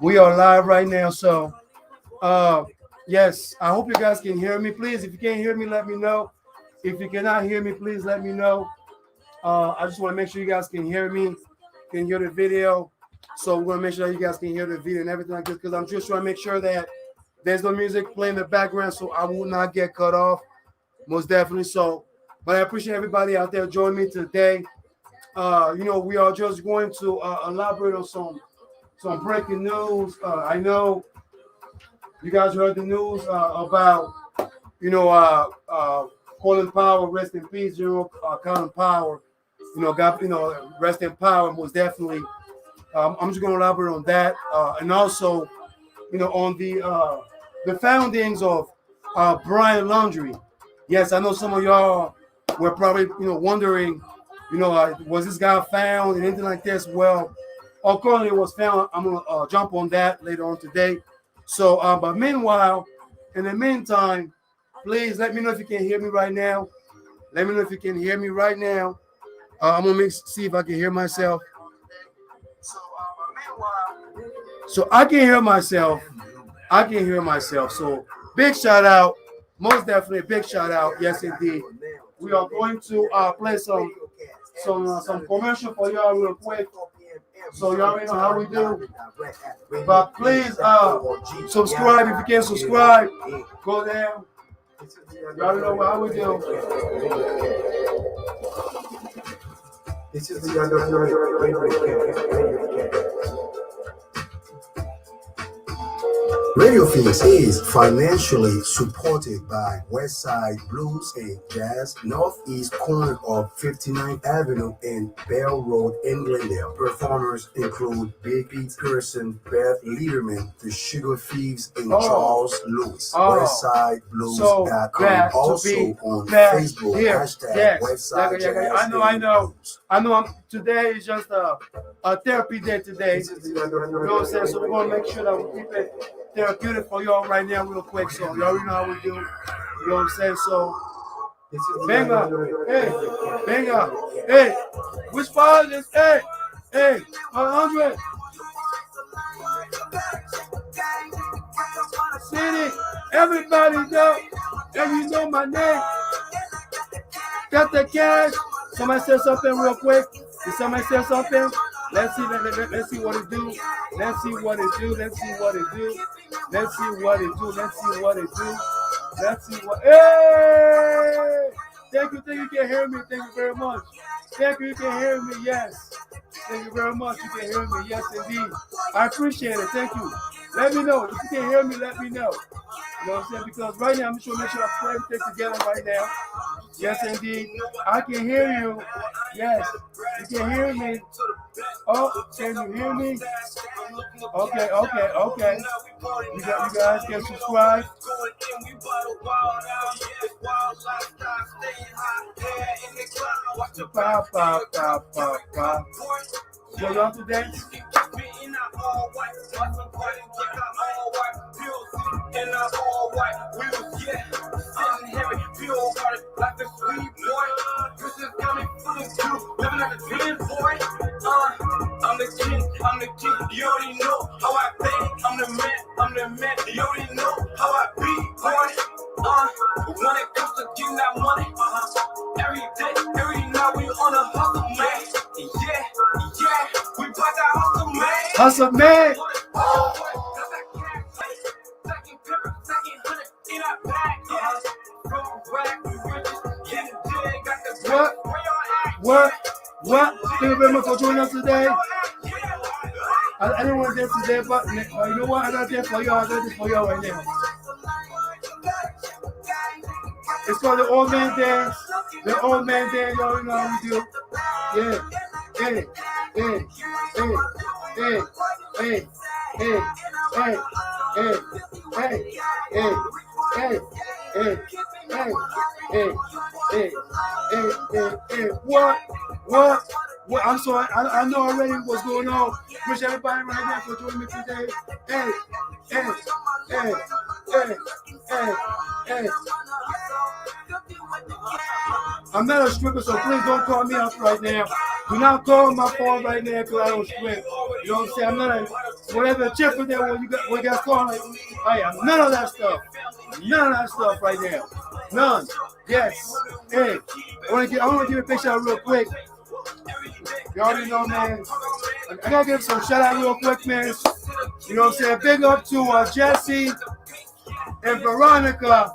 We are live right now. So, yes, I hope you guys can hear me. Please, if you can't hear me, let me know. If you cannot hear me, please let me know. I just want to make sure you guys can hear me, can hear the video. So we're gonna make sure that you guys can hear the video and everything like this, because I'm just trying to make sure that there's no music playing in the background, so I will not get cut off. Most definitely. So, but I appreciate everybody out there joining me today. We are just going to elaborate on some breaking news. I know you guys heard the news about Colin Powell, rest in peace, General Colin Powell. Rest in power, most definitely. I'm just going to elaborate on that, and also, on the foundings of Brian Laundrie. Yes, I know some of y'all were probably wondering, was this guy found and anything like this? Well, currently it was found. I'm gonna jump on that later on today. So, but meanwhile, in the meantime, please let me know if you can hear me right now. Let me know if you can hear me right now. I'm gonna see if I can hear myself. So I can hear myself. I can hear myself. So big shout out. Most definitely a big shout out. Yes, indeed. We are going to play some commercial for y'all real quick. So y'all already know how we do. But please subscribe if you can subscribe. Go down. Y'all know how we do. This is the RadioCast. RadioFeeds is financially supported by Westside Blues and Jazz, northeast corner of 59th Avenue and Bell Road in Glendale. Performers include Biggie Pearson, Beth Liederman, The Sugar Thieves, and Charles Lewis. WestsideBlues.com. Also on Facebook, hashtag Westside Jazz. I know. Today is just a therapy day today. You know what I'm saying? So we're going to make sure that we keep it therapeutic for y'all right now real quick. So y'all already know how we do. You know what I'm saying? So Benga, hey, which file is this? Hey, 100. City, everybody know, and you know my name. Got the cash. Somebody say something real quick. Did somebody say something? Let's see what it do. Let's see what it do. Hey! Thank you can hear me. Thank you very much. Thank you can hear me. Yes. Thank you very much. You can hear me. Yes, indeed. I appreciate it. Thank you. Let me know. If you can hear me, let me know. You know what I'm saying? Because right now, I'm just trying to make sure I put everything together right now. Yes, indeed. I can hear you. Yes. You can hear me. Oh, can you hear me? Okay. You guys can subscribe. So y'all to dance? And I'm all white, we was sitting heavy, feel hard like a sweet boy. This is coming from the truth, living like a dream boy. I'm the king, you already know how I think. I'm the man, you already know how I be, boy. When it comes to getting that money, every day, every night we on a hustle, man. Yeah, we bought that hustle, man. What? Thank you very much for joining us today. I didn't want to dance today, but you know what? I'm not there for y'all. I'm there for y'all right now. It's called the old man dance. The old man dance, y'all know how we do. Yeah. Hey. What? I'm sorry. I know already what's going on. Wish everybody right now for joining me today. Hey. I'm not a stripper, so please don't call me up right now. Do not call my phone right now because I don't strip. You know what I'm saying? I'm not a whatever Chipper there, what you guys call it. I am none of that stuff. None of that stuff right now. None. Yes. Hey, I want to give a big shout out real quick. You already know, man. I gotta give some shout out real quick, man. You know what I'm saying? Big up to Jesse and Veronica.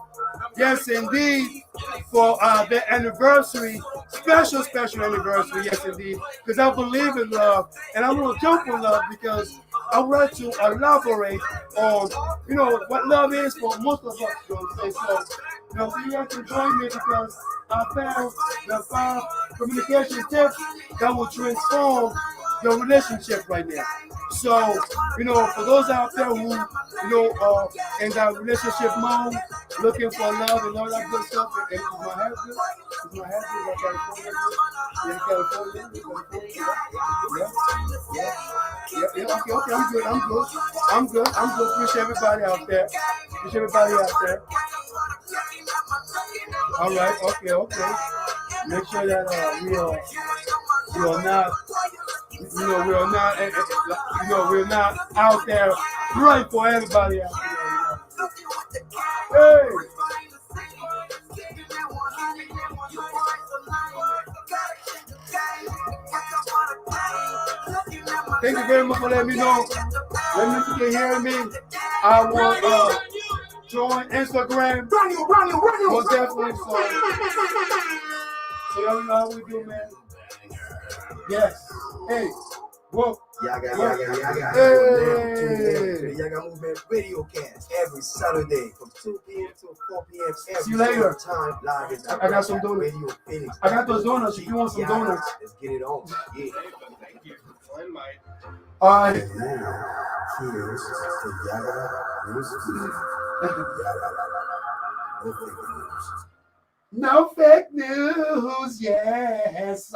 Yes, indeed, for their anniversary, special anniversary. Yes, indeed, because I believe in love, and I'm gonna jump on love because I would like to elaborate on, what love is for most of us. You know what I'm saying? So, you guys can join me because I found the 5 communication tips that will transform your relationship right now. So, for those out there who, are in that relationship mode, looking for love and all that good stuff, and is my hair good? Is my hair good? Yeah, California? Yeah. Okay, I'm good. Appreciate everybody out there. All right, okay. Make sure that we are not, we're not out there right for everybody out there. Hey. Thank you very much for letting me know. Let me know if you can hear me. I will join Instagram. Most definitely. So y'all know how we do, man. Yes. Hey. Whoa. Yaggah. Hey. Yaggah Movement RadioCast every Saturday from 2 p.m. to 4 p.m. See you later. Time live is I got some donuts. Radio Phoenix. I got those donuts. If you want some donuts, let's get it on. Yeah. Thank you. Might. All right. And now, here's the Yaggah No fake news, yes.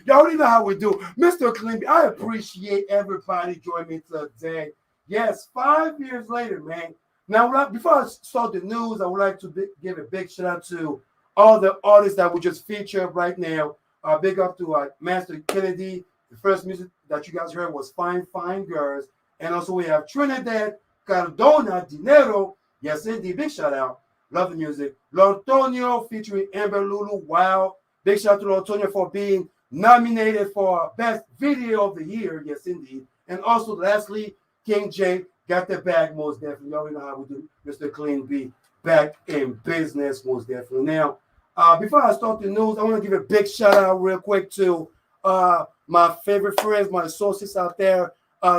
You already know how we do. Mr. Clean, I appreciate everybody joining me today. Yes, 5 years later, man. Now, before I start the news, I would like to give a big shout out to all the artists that we just featured right now. Big up to Master Kennedy. The first music that you guys heard was Fine Girls. And also we have Trinadad, Cardona, Dinero. Yes, indeed. Big shout out. Love the music. Lortonio featuring Amber Lulu. Wow. Big shout out to Lortonio for being nominated for Best Video of the Year. Yes, indeed. And also, lastly, King J got the bag most definitely. Y'all know how we do. Mr. Clean B back in business most definitely. Now, before I start the news, I want to give a big shout out real quick to my favorite friends, my associates out there.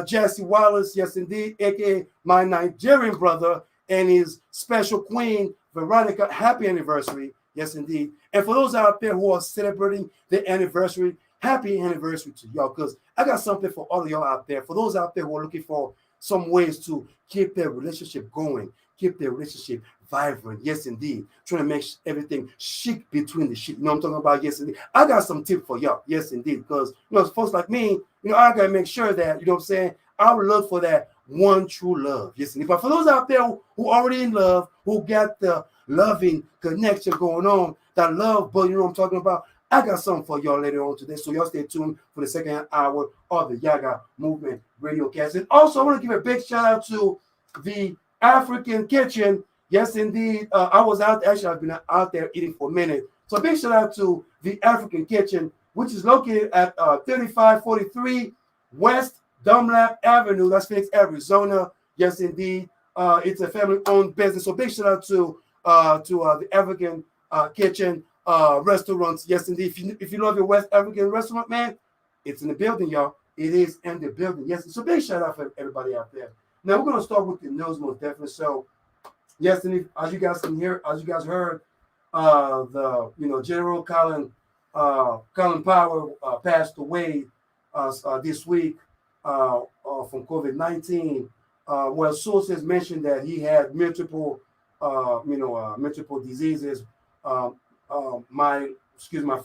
Jesse Wallace, yes, indeed, a.k.a. my Nigerian brother, and his special queen, Veronica, happy anniversary. Yes, indeed. And for those out there who are celebrating the anniversary, happy anniversary to y'all, because I got something for all of y'all out there. For those out there who are looking for some ways to keep their relationship going, keep their relationship vibrant. Yes, indeed. Trying to make everything chic between the shit. You know what I'm talking about? Yes, indeed. I got some tip for y'all. Yes, indeed. Because, folks like me, I got to make sure that, you know what I'm saying, I would look for that one true love. Yes, indeed. But for those out there who already in love, who got the loving connection going on, that love, but you know what I'm talking about, I got something for y'all later on today. So y'all stay tuned for the second hour of the Yaggah Movement RadioCast. And also, I want to give a big shout out to the African Kitchen. Yes, indeed. I was out there. Actually, I've been out there eating for a minute. So a big shout out to the African Kitchen, which is located at 3543 West Dunlap Avenue. That's Phoenix, Arizona. Yes, indeed. It's a family-owned business. So big shout out to the African Kitchen restaurants. Yes, indeed. If you love your West African restaurant, man, it's in the building, y'all. It is in the building. Yes. So big shout out for everybody out there. Now we're gonna start with the news most definitely. So yes, and as you guys can hear, as you guys heard, the General Colin Powell passed away this week from COVID-19. Well, sources mentioned that he had multiple diseases. My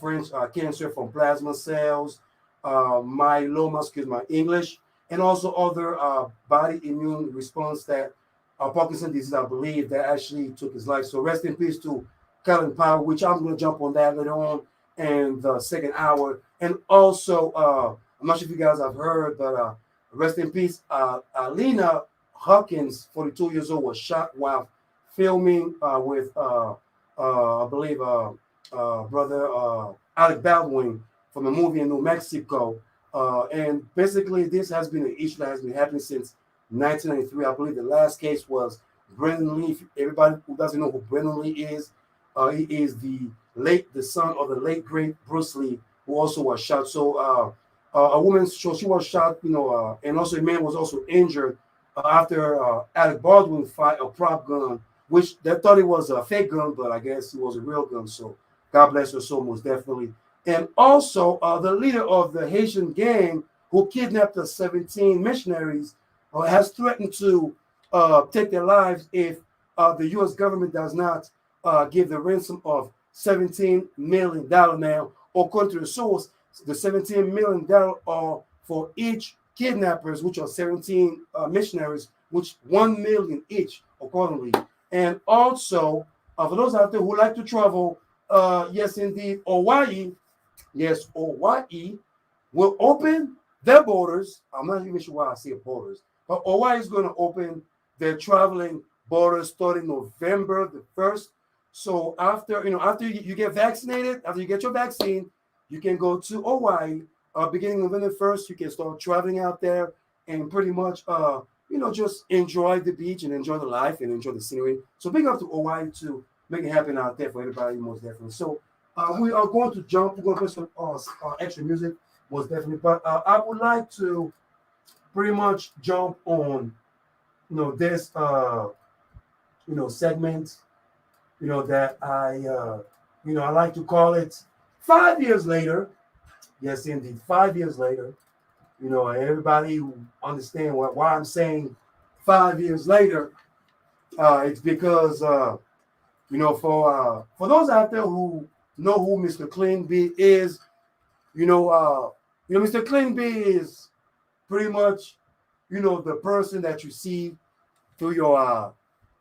French, cancer from plasma cells, myeloma, my English, and also other body immune response that Parkinson's disease, I believe, that actually took his life. So rest in peace to Colin Powell, which I'm going to jump on that later on in the second hour. And also, I'm not sure if you guys have heard, but rest in peace. Alina Hawkins, 42 years old, was shot while filming with, I believe, brother Alec Baldwin from a movie in New Mexico. And basically, this has been an issue that has been happening since 1993. I believe the last case was Brendan Lee. Everybody who doesn't know who Brendan Lee is, he is the son of the late great Bruce Lee, who also was shot. So a woman, so she was shot, and also a man was also injured after Alec Baldwin fired a prop gun, which they thought it was a fake gun, but I guess it was a real gun. So God bless her soul, most definitely. And also the leader of the Haitian gang who kidnapped the 17 missionaries has threatened to take their lives if the U.S. government does not give the ransom of $17 million. Now, according to the source, the $17 million are for each kidnappers, which are 17 missionaries, which $1 million each, accordingly. And also, for those out there who like to travel, yes, indeed, Hawaii will open their borders. I'm not even sure why I say borders, but Hawaii is going to open their traveling borders starting November the 1st. So after you get vaccinated, after you get your vaccine, you can go to Hawaii. Beginning November 1st, you can start traveling out there and pretty much just enjoy the beach and enjoy the life and enjoy the scenery. So big up to Hawaii to make it happen out there for everybody, most definitely. So we are going to jump. We're going to put some extra music, most definitely. But I would like to pretty much jump on, this, segment, that I like to call it 5 years later. Yes, indeed, 5 years later. Everybody understand why I'm saying 5 years later. It's because, for those out there who know who Mr. Clean B is, Mr. Clean B is pretty much, the person that you see through your,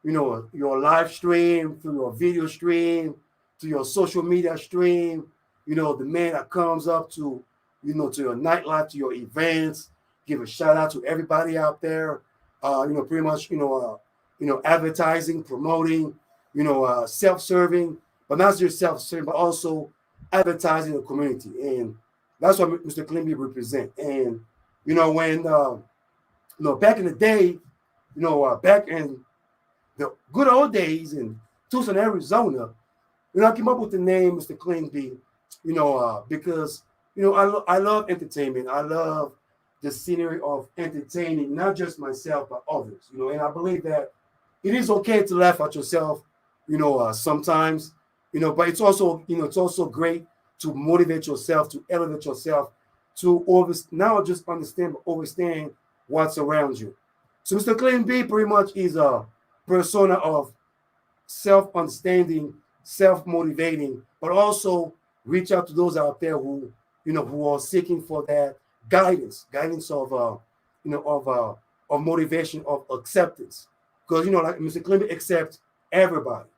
your live stream, through your video stream, to your social media stream, the man that comes up to, to your nightlife, to your events, give a shout out to everybody out there, pretty much, advertising, promoting, self-serving, but not just self-serving, but also advertising the community. And that's what Mr. Clean represent. And, when, back in the day, back in the good old days in Tucson, Arizona, I came up with the name Mr. Clean B, because, I love entertainment. I love the scenery of entertaining, not just myself, but others, and I believe that it is okay to laugh at yourself, sometimes, but it's also great to motivate yourself, to elevate yourself, to not just understand, but understand what's around you. So Mr. Clean B pretty much is a persona of self-understanding, self-motivating, but also reach out to those out there who are seeking for that guidance of motivation, of acceptance. Because like Mr. Clean accepts everybody.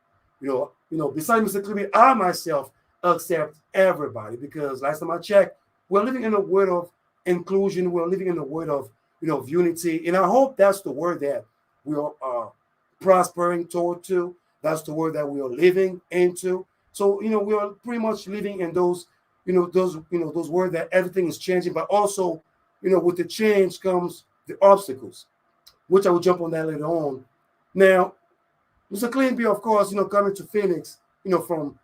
Besides Mr. Clean, I myself accept everybody, because last time I checked, we're living in a world of inclusion. We're living in a world of unity, and I hope that's the word that we are prospering toward to. That's the word that we are living into. So we are pretty much living in those words that everything is changing, but also with the change comes the obstacles, which I will jump on that later on. Now, Mr. Clean B, of course, coming to Phoenix, from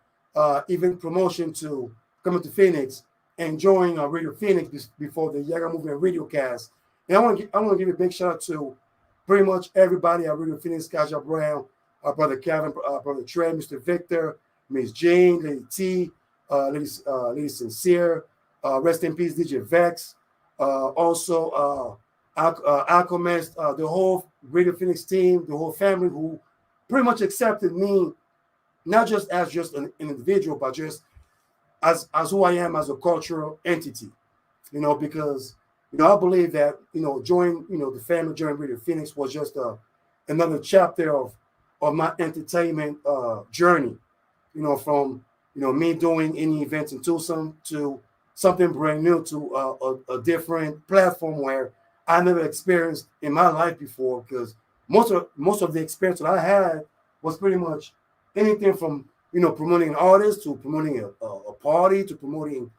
event promotion to coming to Phoenix and joining Radio Phoenix before the Yaggah movement RadioCast. And I want to give a big shout out to pretty much everybody at Radio Phoenix, Kaja Brown, our brother Kevin, brother Trey, Mr. Victor, Miss Jane, Lady T, Lady Sincere, rest in peace, DJ Vex, also Alchemist, the whole Radio Phoenix team, the whole family who pretty much accepted me, not just as just an individual, but just as who I am as a cultural entity, because, I believe that, joining, the family, joining Radio Phoenix was just another chapter of my entertainment journey, from, me doing any events in Tucson to something brand new, to a different platform where I never experienced in my life before, because most of the experience that I had was pretty much anything from promoting an artist to promoting a party to promoting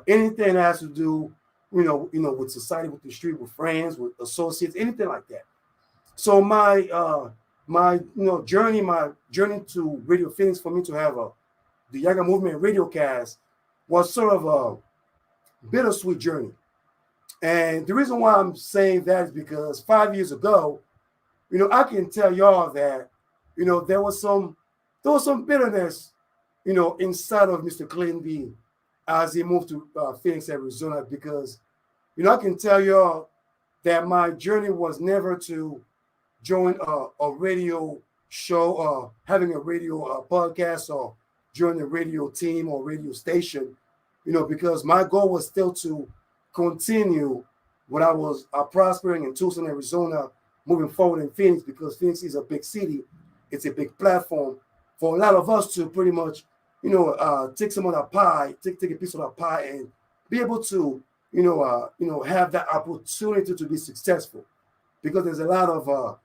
anything that has to do with society, with the street, with friends, with associates, anything like that. So my journey to Radio Phoenix, for me to have the Yaggah movement RadioCast, was sort of a bittersweet journey. And the reason why I'm saying that is because 5 years ago, I can tell y'all that, there was some bitterness, inside of Mr. Clinton B as he moved to Phoenix, Arizona, because, I can tell y'all that my journey was never to join a radio show or having a radio podcast or join the radio team or radio station, because my goal was still to continue when I was prospering in Tucson, Arizona, moving forward in Phoenix, because Phoenix is a big city. It's a big platform for a lot of us to pretty much, take some of that pie, take a piece of that pie and be able to, have that opportunity to be successful. Because there's a lot of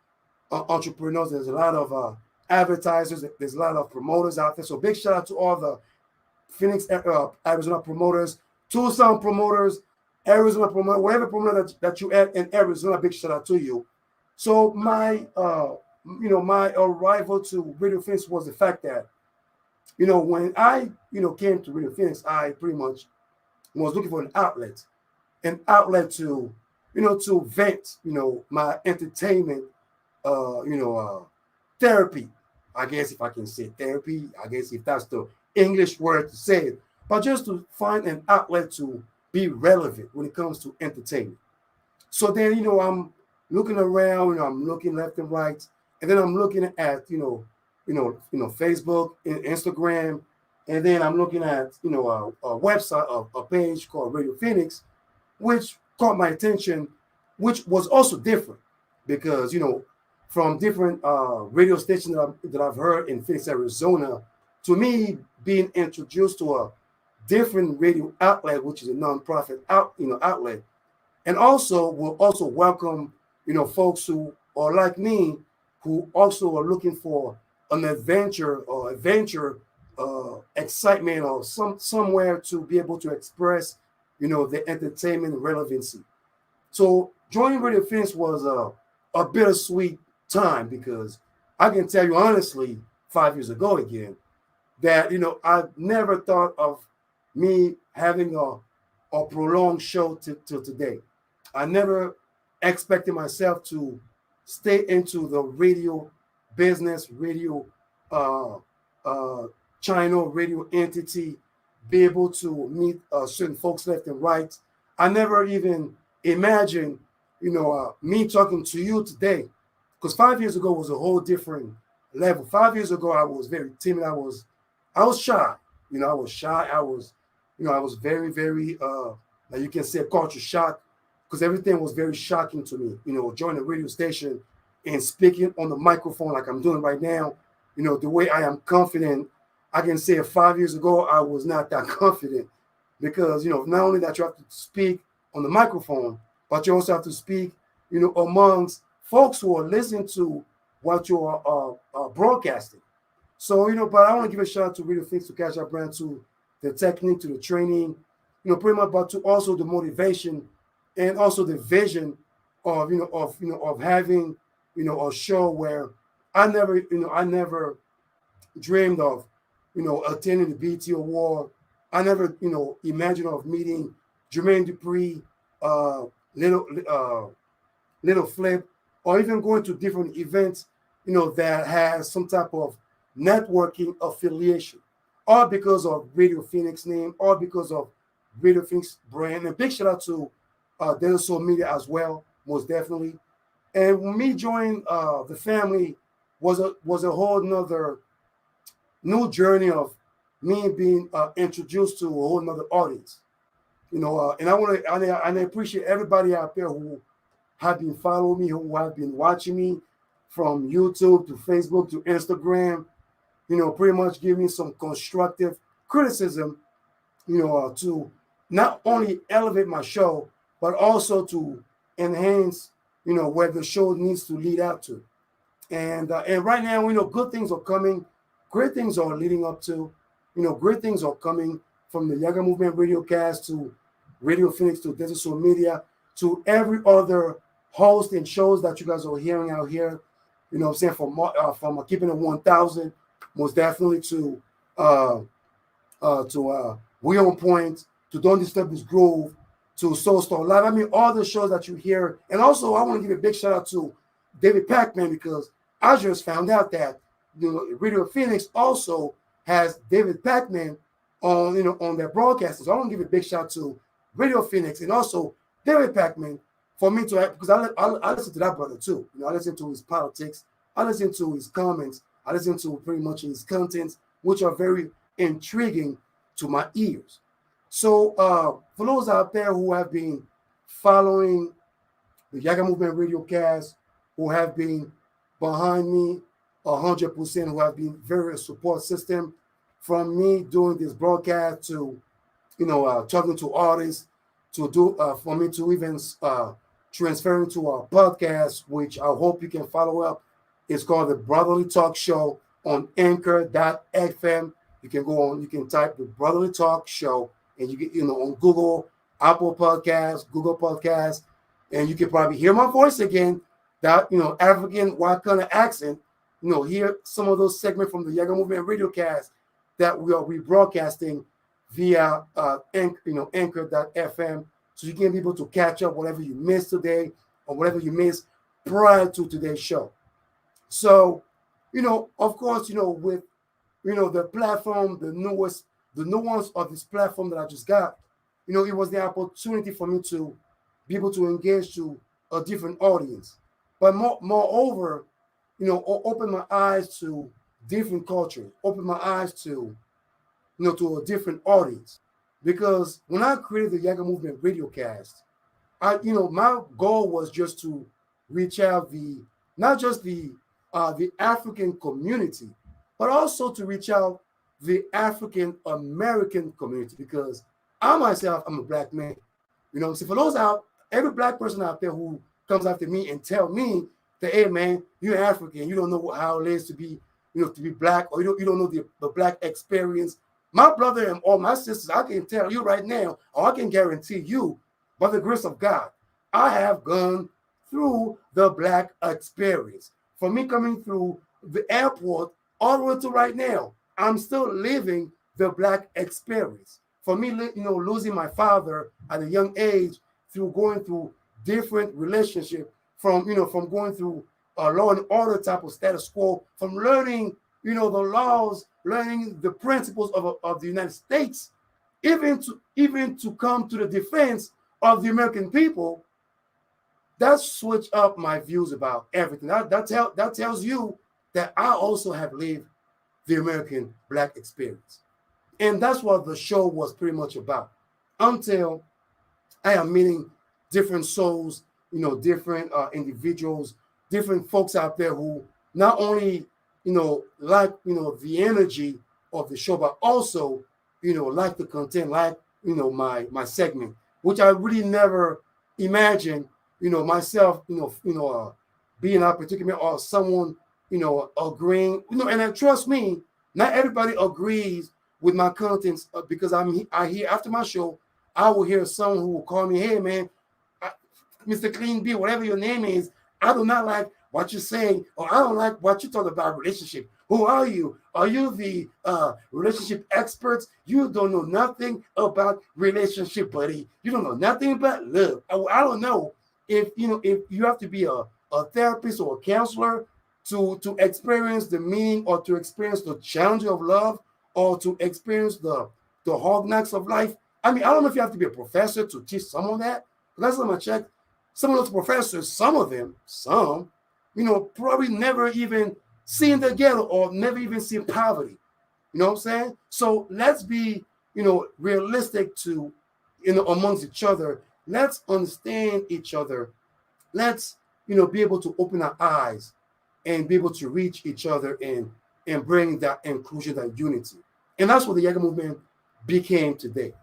entrepreneurs, there's a lot of advertisers, there's a lot of promoters out there. So big shout out to all the Phoenix, Arizona promoters, Tucson promoters, Arizona promoter, whatever promoter that you at in Arizona, big shout out to you. So my my arrival to Radio Phoenix was the fact that, when I came to Radio Phoenix, I pretty much was looking for an outlet to to vent my entertainment therapy. I guess if I can say therapy, I guess if that's the English word to say it, but just to find an outlet to be relevant when it comes to entertainment. So then, I'm looking around, I'm looking left and right, and then I'm looking at, Facebook and Instagram, and then I'm looking at, a website, a page called Radio Phoenix, which caught my attention, which was also different because, from different radio stations that I've heard in Phoenix, Arizona, to me being introduced to a different radio outlet, which is a nonprofit outlet, and also will also welcome folks who are like me, who also are looking for an adventure excitement or somewhere to be able to express the entertainment relevancy. So joining Radio Phoenix was a bittersweet time, because I can tell you honestly, 5 years ago again, that I never thought of me having a prolonged show till today. I never expected myself to stay into the radio business, radio channel, radio entity, be able to meet certain folks left and right. I never even imagined, me talking to you today, because 5 years ago was a whole different level. 5 years ago, I was very timid. I was shy. I was shy. I was very, very, like you can say, culture shock, because everything was very shocking to me. Joining a radio station and speaking on the microphone like I'm doing right now, the way I am confident. I can say 5 years ago, I was not that confident, because, not only that you have to speak on the microphone, but you also have to speak, amongst folks who are listening to what you are broadcasting. So, but I want to give a shout out to Radio Phoenix, to Cash Out Brand, to the technique, to the training, pretty much, but to also the motivation and also the vision of, of having, a show where I never dreamed of, attending the BT Award. I never, imagined of meeting Jermaine Dupri, Little Flip, or even going to different events, that has some type of networking affiliation, all because of Radio Phoenix name, all because of Radio Phoenix brand. And big shout out to Dinero Media as well, most definitely. And when me joining the family was a whole nother new journey of me being introduced to a whole nother audience. And I appreciate everybody out there who have been following me, who have been watching me from YouTube to Facebook to Instagram, pretty much give me some constructive criticism, to not only elevate my show, but also to enhance, where the show needs to lead out to. And right now, good things are coming. Great things are leading up to. Great things are coming from the Yaggah Movement RadioCast to Radio Phoenix to Digital Media to every other host and shows that you guys are hearing out here. You know what I'm saying? From Keeping It 1000, most definitely to We On Point, to Don't Disturb This Groove, to Soul Star Live. I mean, all the shows that you hear. And also, I want to give a big shout out to David Pacman, because I just found out that Radio Phoenix also has David Pacman on their broadcast. So I want to give a big shout out to Radio Phoenix and also David Pacman for me to have, because I listen to that brother too. I listen to his politics, I listen to his comments, I listen to pretty much his contents, which are very intriguing to my ears. So for those out there who have been following the Yaggah Movement RadioCast, who have been behind me 100%, who have been very support system from me doing this broadcast to, talking to artists, to do for me to even transferring to our podcast, which I hope you can follow up. It's called the Brotherly Talk Show on Anchor.fm. You can go on, you can type the Brotherly Talk Show, and you get, on Google, Apple Podcasts, Google Podcasts, and you can probably hear my voice again, that, African Wakanda accent, hear some of those segments from the Yaggah Movement RadioCast that we are rebroadcasting via Anchor.fm, so you can be able to catch up whatever you missed today or whatever you missed prior to today's show. So, of course, with, the platform, the nuance of this platform that I just got, it was the opportunity for me to be able to engage to a different audience. But moreover, open my eyes to different cultures, open my eyes to, to a different audience. Because when I created the Yaggah Movement RadioCast, my goal was just to reach out not just the African community, but also to reach out the African American community, because I myself, I'm a black man. So for those every black person out there who comes after me and tell me that, hey man, you're African, you don't know how it is to be, to be black, or you don't know the black experience. My brother and all my sisters, I can tell you right now, or I can guarantee you, by the grace of God, I have gone through the black experience. For me coming through the airport all the way to right now, I'm still living the black experience. For me, losing my father at a young age, through going through different relationships, from going through a law and order type of status quo, from learning, the laws, learning the principles of the United States, even to come to the defense of the American people. That switched up my views about everything. That tells you that I also have lived the American black experience. And that's what the show was pretty much about. Until I am meeting different souls, different individuals, different folks out there who not only, like, the energy of the show, but also, like the content, like, my segment, which I really never imagined, myself, being a particular, or someone, agreeing, and trust me, not everybody agrees with my contents, because I hear after my show, I will hear someone who will call me, hey man, Mr. Clean B, whatever your name is, I do not like what you're saying, or I don't like what you talk about relationship. Who are you? Are you the relationship experts? You don't know nothing about relationship, buddy. You don't know nothing about love. I don't know if you have to be a therapist or a counselor to experience the meaning, or to experience the challenge of love, or to experience the hard knocks of life. I mean, I don't know if you have to be a professor to teach some of that. Last time I checked, some of those professors, some, probably never even seen the ghetto, or never even seen poverty. You know what I'm saying? So let's be, realistic to, amongst each other. Let's understand each other. Let's, be able to open our eyes and be able to reach each other and bring that inclusion, that unity. And that's what the Yaggah Movement became today.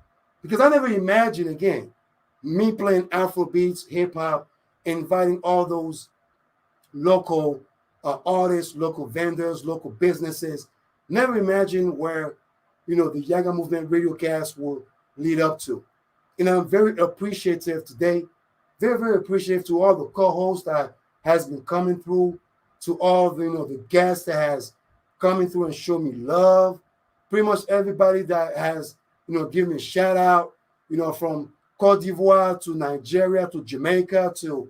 Because I never imagined, again, me playing Afro beats, hip hop, inviting all those local artists, local vendors, local businesses. Never imagine where, the Yaggah Movement RadioCast will lead up to. And I'm very appreciative today, very, very appreciative to all the co-hosts that has been coming through, to all the, the guests that has coming through and show me love. Pretty much everybody that has, given me a shout out, from Cote d'Ivoire to Nigeria to Jamaica to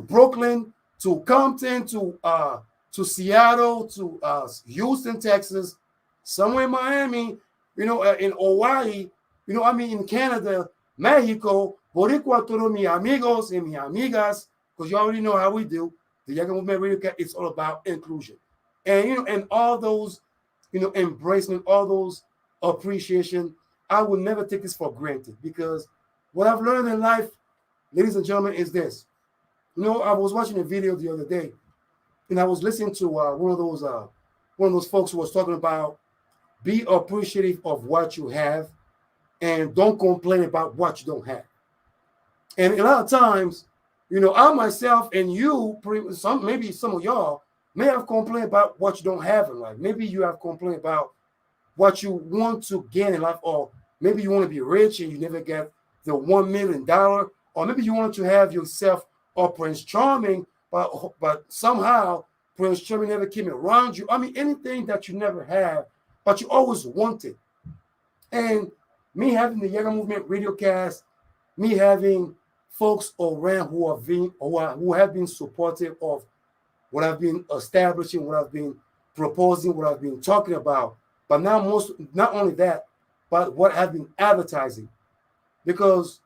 Brooklyn to Compton to Seattle to Houston, Texas, somewhere in Miami, in Hawaii, in Canada, Mexico, Boricua, todos mis amigos and mis amigas, because you already know how we do. The Yaggah Movement Radio, it's all about inclusion. And, and all those, embracement, all those appreciation, I will never take this for granted, because what I've learned in life, ladies and gentlemen, is this. I was watching a video the other day, and I was listening to one of those folks who was talking about be appreciative of what you have and don't complain about what you don't have. And a lot of times, I myself and you, maybe some of y'all may have complained about what you don't have in life. Maybe you have complained about what you want to gain in life, or maybe you want to be rich and you never get the $1 million, or maybe you want to have yourself or Prince Charming, but somehow Prince Charming never came around you. I mean, anything that you never had, but you always wanted. And me having the Yaggah Movement RadioCast, me having folks around who have been supportive of what I've been establishing, what I've been proposing, what I've been talking about, but now not only that, but what I've been advertising, because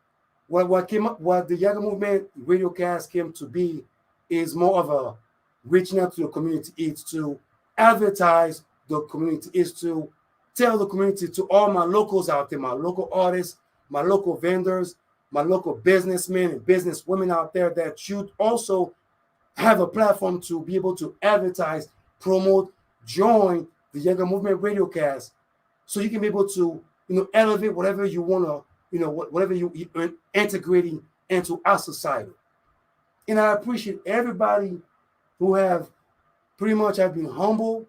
what the Yaggah Movement RadioCast came to be is more of a reaching out to the community. It's to advertise the community. It's to tell the community, to all my locals out there, my local artists, my local vendors, my local businessmen and businesswomen out there, that you also have a platform to be able to advertise, promote, join the Yaggah Movement RadioCast, so you can be able to, elevate whatever you want to, whatever you integrating into our society. And I appreciate everybody who have pretty much have been humble,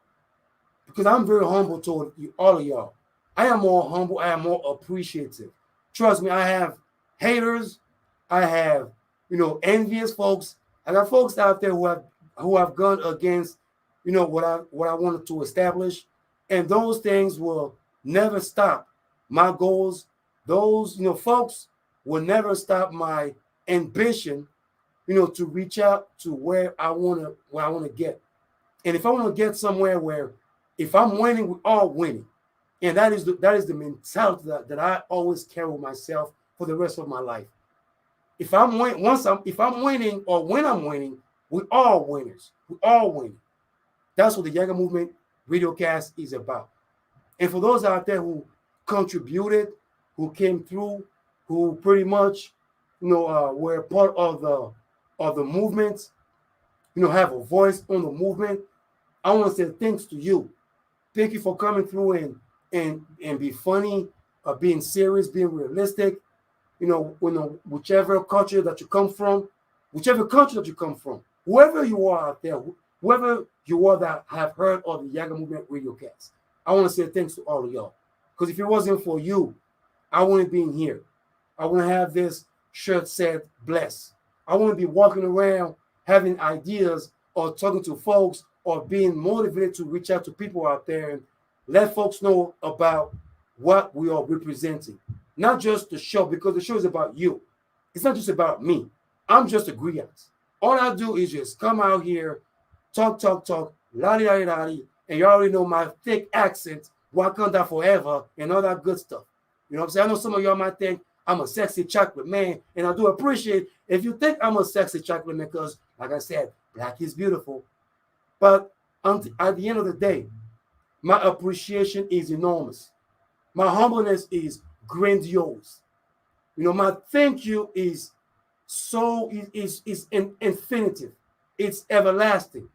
because I'm very humble toward all of y'all. I am more humble. I am more appreciative. Trust me, I have haters. I have, envious folks. I got folks out there who have gone against, what I wanted to establish, and those things will never stop my goals. Those, folks will never stop my ambition, to reach out to where I want to get. And if I want to get somewhere where if I'm winning, we're all winning. And that is the mentality that I always carry with myself for the rest of my life. If I'm winning, or when I'm winning, we're all winners. We're all winning. That's what the Yaggah Movement RadioCast is about. And for those out there who contributed, who came through, who pretty much, were part of the movement, have a voice on the movement, I want to say thanks to you. Thank you for coming through and be funny, being serious, being realistic. Whichever culture that you come from, whoever you are out there, whoever you are that have heard of the Yaggah Movement RadioCast, I want to say thanks to all of y'all. Because if it wasn't for you, I wouldn't be in here. I wouldn't have this shirt said bless. I wouldn't be walking around having ideas or talking to folks or being motivated to reach out to people out there and let folks know about what we are representing. Not just the show, because the show is about you. It's not just about me. I'm just a griot. All I do is just come out here, talk, la-di-da-di-da-di, and you already know my thick accent, Wakanda forever, and all that good stuff. You know what I'm saying? I know some of y'all might think I'm a sexy chocolate man, and I do appreciate if you think I'm a sexy chocolate man, because, like I said, black is beautiful. But at the end of the day, my appreciation is enormous. My humbleness is grandiose. My thank you is infinitive. It's everlasting,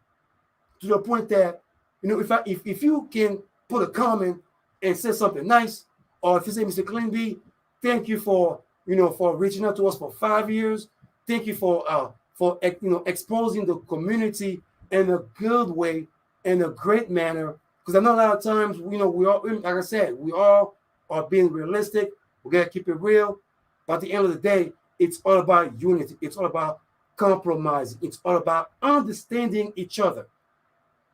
to the point that, if you can put a comment and say something nice, or if you say, Mr. Clean B, thank you for reaching out to us for 5 years. Thank you for for exposing the community in a good way, in a great manner. Because I know a lot of times, we all, like I said, we all are being realistic. We gotta keep it real. But at the end of the day, it's all about unity. It's all about compromising. It's all about understanding each other.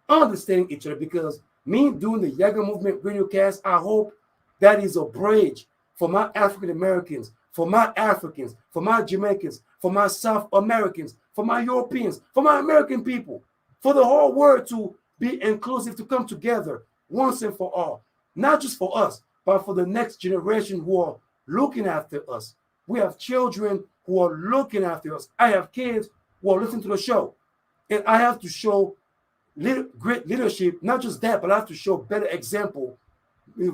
Understanding each other. Because me doing the Yaggah Movement RadioCast, I hope that is a bridge for my African Americans, for my Africans, for my Jamaicans, for my South Americans, for my Europeans, for my American people, for the whole world to be inclusive, to come together once and for all. Not just for us, but for the next generation who are looking after us. We have children who are looking after us. I have kids who are listening to the show. And I have to show great leadership, not just that, but I have to show better example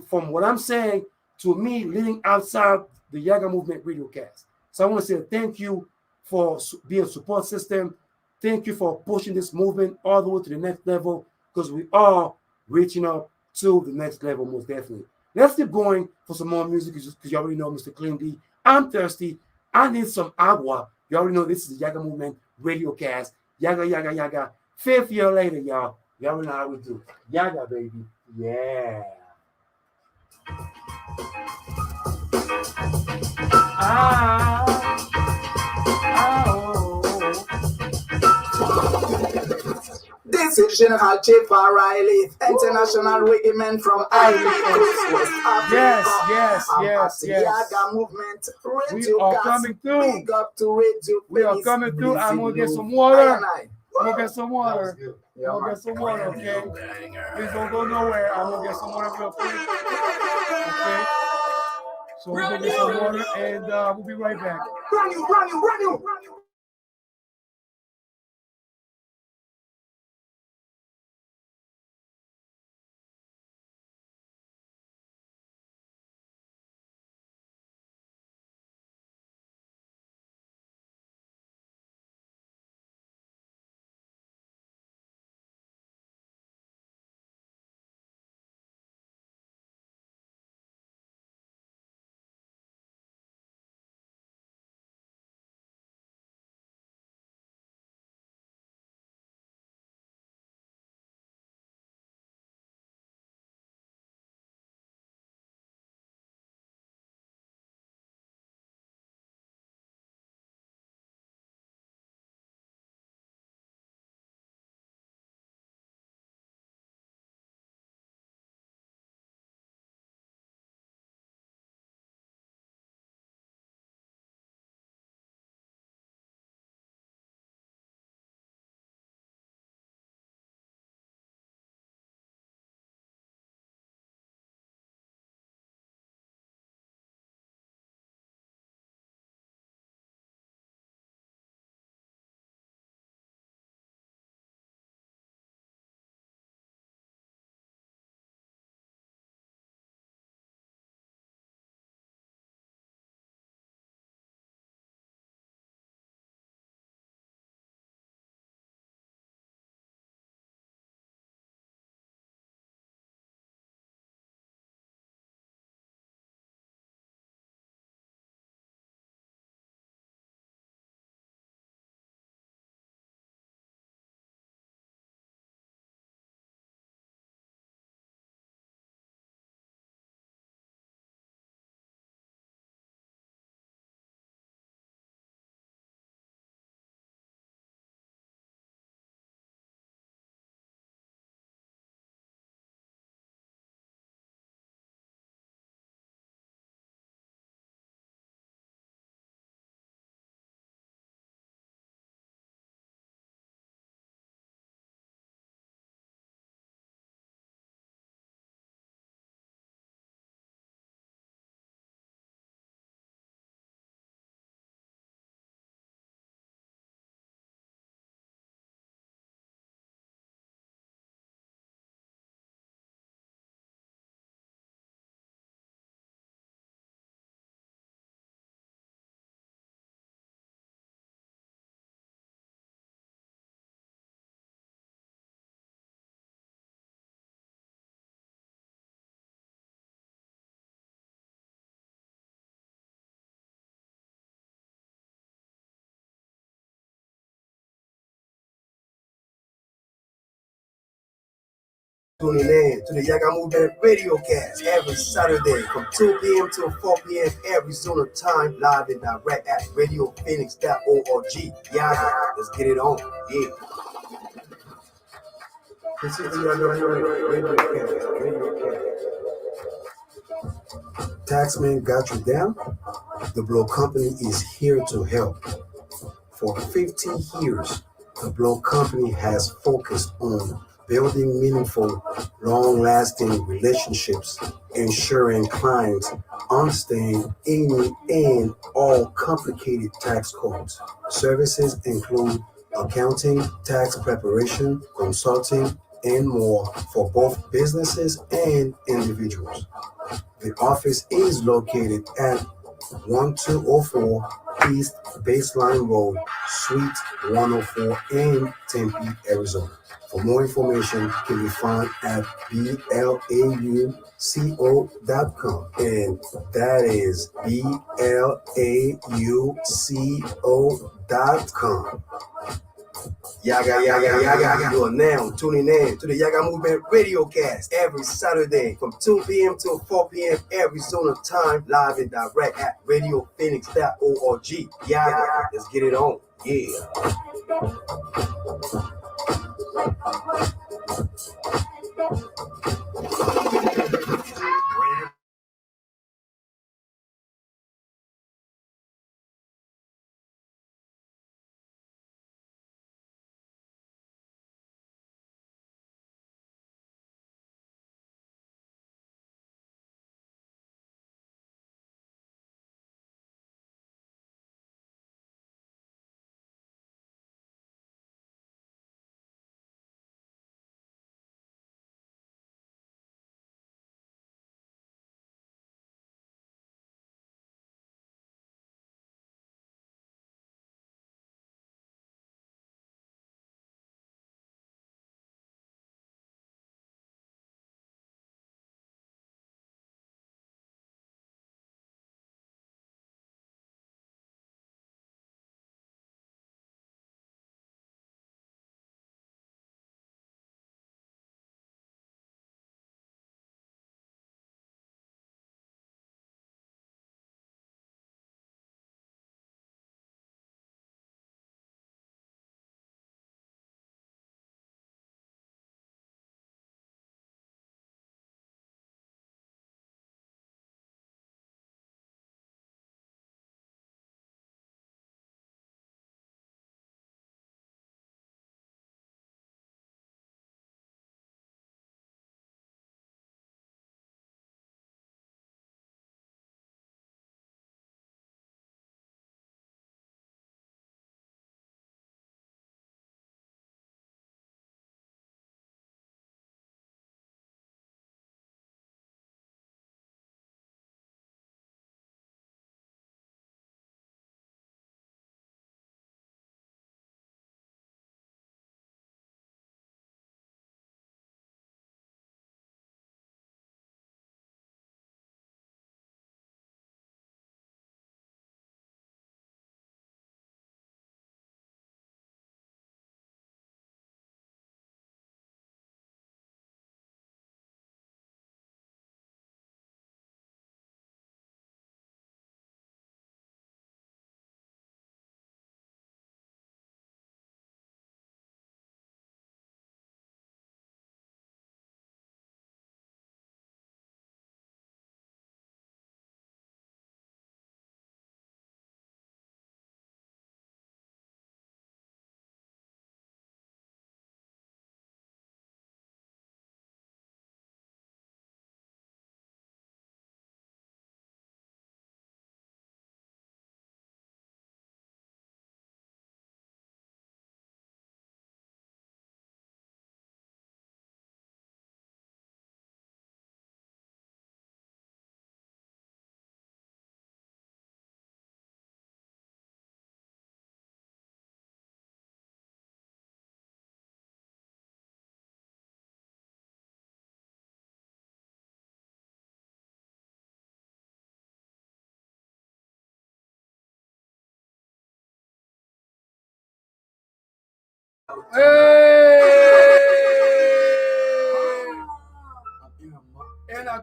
from what I'm saying to me leading outside the Yaggah Movement RadioCast. So I want to say thank you for being a support system. Thank you for pushing this movement all the way to the next level, because we are reaching up to the next level, most definitely. Let's keep going for some more music, because you already know Mr. Clean D. I'm thirsty. I need some agua. You already know this is the Yaggah Movement RadioCast. Yaggah, Yaggah, Yaggah. 5th year later, y'all. Y'all already know how we do. Yaggah, baby. Yeah. This is General Tchefari, international reggae man from Ivory Coast, West Africa. Yes. Yaggah Movement, We are coming through. Big up to Radio. We are coming through. I'm going to get some water. I'm going to get some water. I'm going to get some water, okay? Please don't go nowhere. I'm going to get some water real quick. Okay? So we're going to get some water, and we'll be right back. Run you. tuning in to the Yaggah Movement RadioCast every Saturday from 2 p.m. to 4 p.m. Arizona time, live and direct at RadioPhoenix.org. Yaggah, let's get it on. Yeah. This is the Yaggah Movement RadioCast. Taxman got you down? The Blow Company is here to help. For 15 years, the Blow Company has focused on building meaningful, long-lasting relationships, ensuring clients understand any and all complicated tax codes. Services include accounting, tax preparation, consulting, and more for both businesses and individuals. The office is located at 1204 East Baseline Road, Suite 104 in Tempe, Arizona. For more information, can be found at blauco.com, and that is blauco.com. Yaggah. You are now tuning in to the Yaggah Movement RadioCast every Saturday from 2 p.m. to 4 p.m. Arizona time, live and direct at RadioPhoenix.org. Yaggah, let's get it on. Yeah.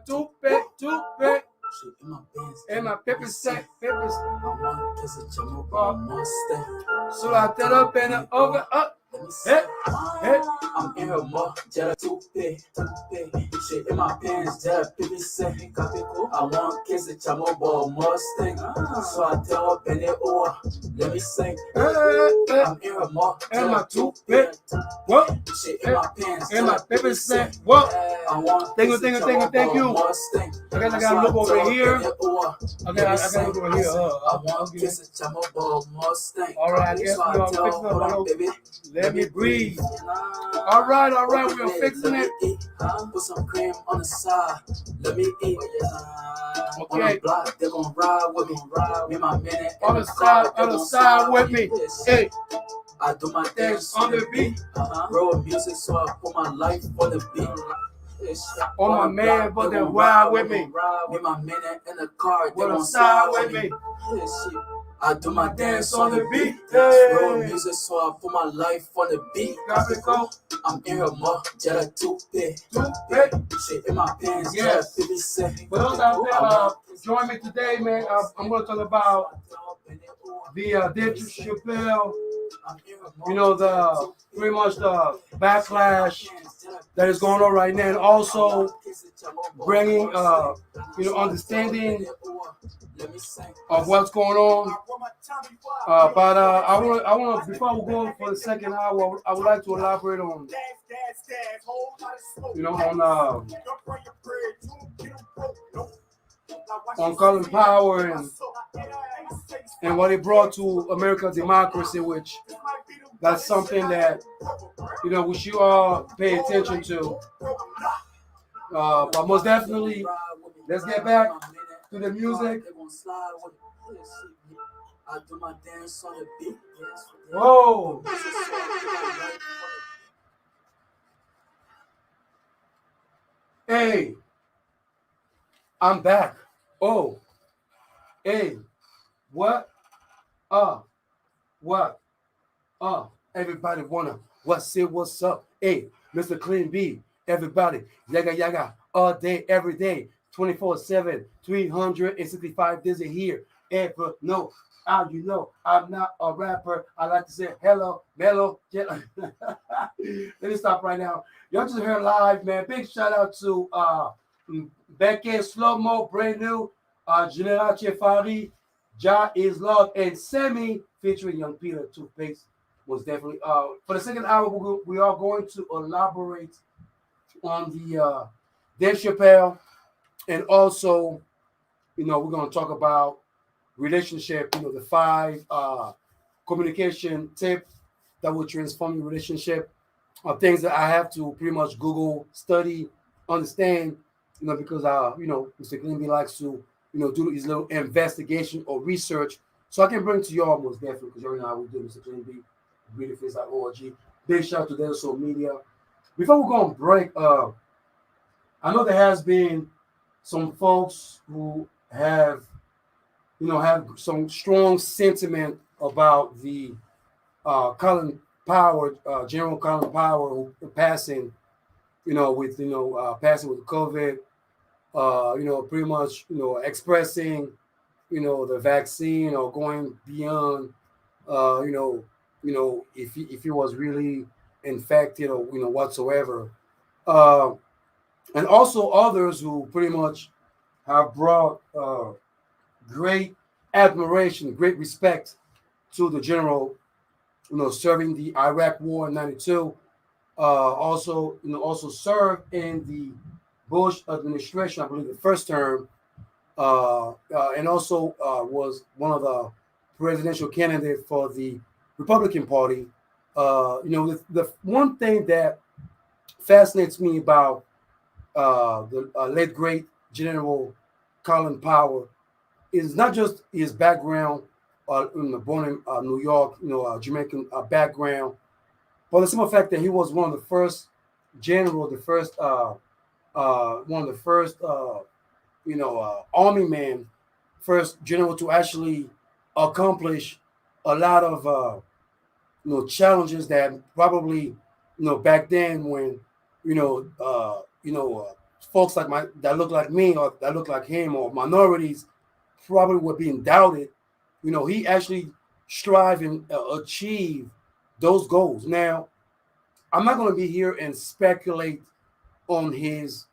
toothpaste. Shit in my pants. And my pepper sack, peppers. I want kiss a chamo by Masta. So I tell up and over up. Let me Hey, hey. I'm in her more, jetta toothpaste. Shit in my pants, jetta pippin set. I want kiss a chamo ball Mustang. So I tell her bend it over. Let me sing. I'm in her more, And my jetta toothpaste. toothpaste. What? Shit in my pants, And my jetta pepper pippin sack. set. What? I want Thank you, kiss a thank you, chamo thank you. ball Mustang. I gotta look over here. I gotta Let me look over here. sing. I want Okay. kiss a chamo ball Mustang. All right, I guess So I we are tell fixing her, up hold our on, baby. Let me breathe. All right, we are fixing it. Put some cream on the side. Let me eat. On Okay. the block, they gon' ride with me. Me, my minute On the side with me. Hey, I do my dance on the beat. Roll music, so I put my life on the beat. On my man, but they ride with me. Me, my minute in the car, they With a gon' side with me. I do my dance on the beat. Hey. Roll music, so I put my life on the beat. Gbeke, I'm in her more, jetta toothpaste. Shit in my pants, Yes. jetta 50 cent. For those out there, join me today, man. I'm going to talk about the Dave Chappelle. You know, the pretty much the backlash that is going on right now, and also bringing understanding of what's going on. But I want before we go for the second hour, I would like to elaborate on on Colin Powell and what he brought to American democracy, which that's something that we should all pay attention to. But most definitely, let's get back to the music. I do my dance on the beat. Whoa! Hey, I'm back. Oh, hey, what? What? Everybody wanna what's up? Hey, Mr. Clean B, everybody, Yaggah, all day, every day, 24/7, 365 days a year. Ever know? I'm not a rapper. I like to say hello, mellow. Let me stop right now. Y'all just heard live, man. Big shout out to Gbeke Slo Mo, brand new. General Tchefari, Jah is Lord, and Sammy featuring Young Peter, Toothpaste. Was definitely for the second hour we are going to elaborate on the Dave Chappelle, and also we're going to talk about relationship, the 5 communication tips that will transform your relationship, things that I have to pretty much Google, study, understand, because Mr. Glenby likes to do his little investigation or research, so I can bring to y'all most definitely, because you already know how we do, Mr. Glenby. BeautyFace.org. Big shout out to their social media. Before we go on break, I know there has been some folks who have some strong sentiment about the Colin Powell, General Colin Powell, who passing, passing with COVID, pretty much, expressing, the vaccine or going beyond, if he was really infected or whatsoever, and also others who pretty much have brought great admiration, great respect to the general, serving the Iraq War in '92, also served in the Bush administration, I believe the first term, and also was one of the presidential candidates for the Republican Party. The one thing that fascinates me about the late great General Colin Powell is not just his background, born in New York, Jamaican background, but the simple fact that he was one of the first general, one of the first, army man, first general to actually accomplish a lot of challenges that probably back then when folks that look like me or that look like him or minorities probably were being doubted. He actually strive and achieve those goals. Now, I'm not going to be here and speculate on his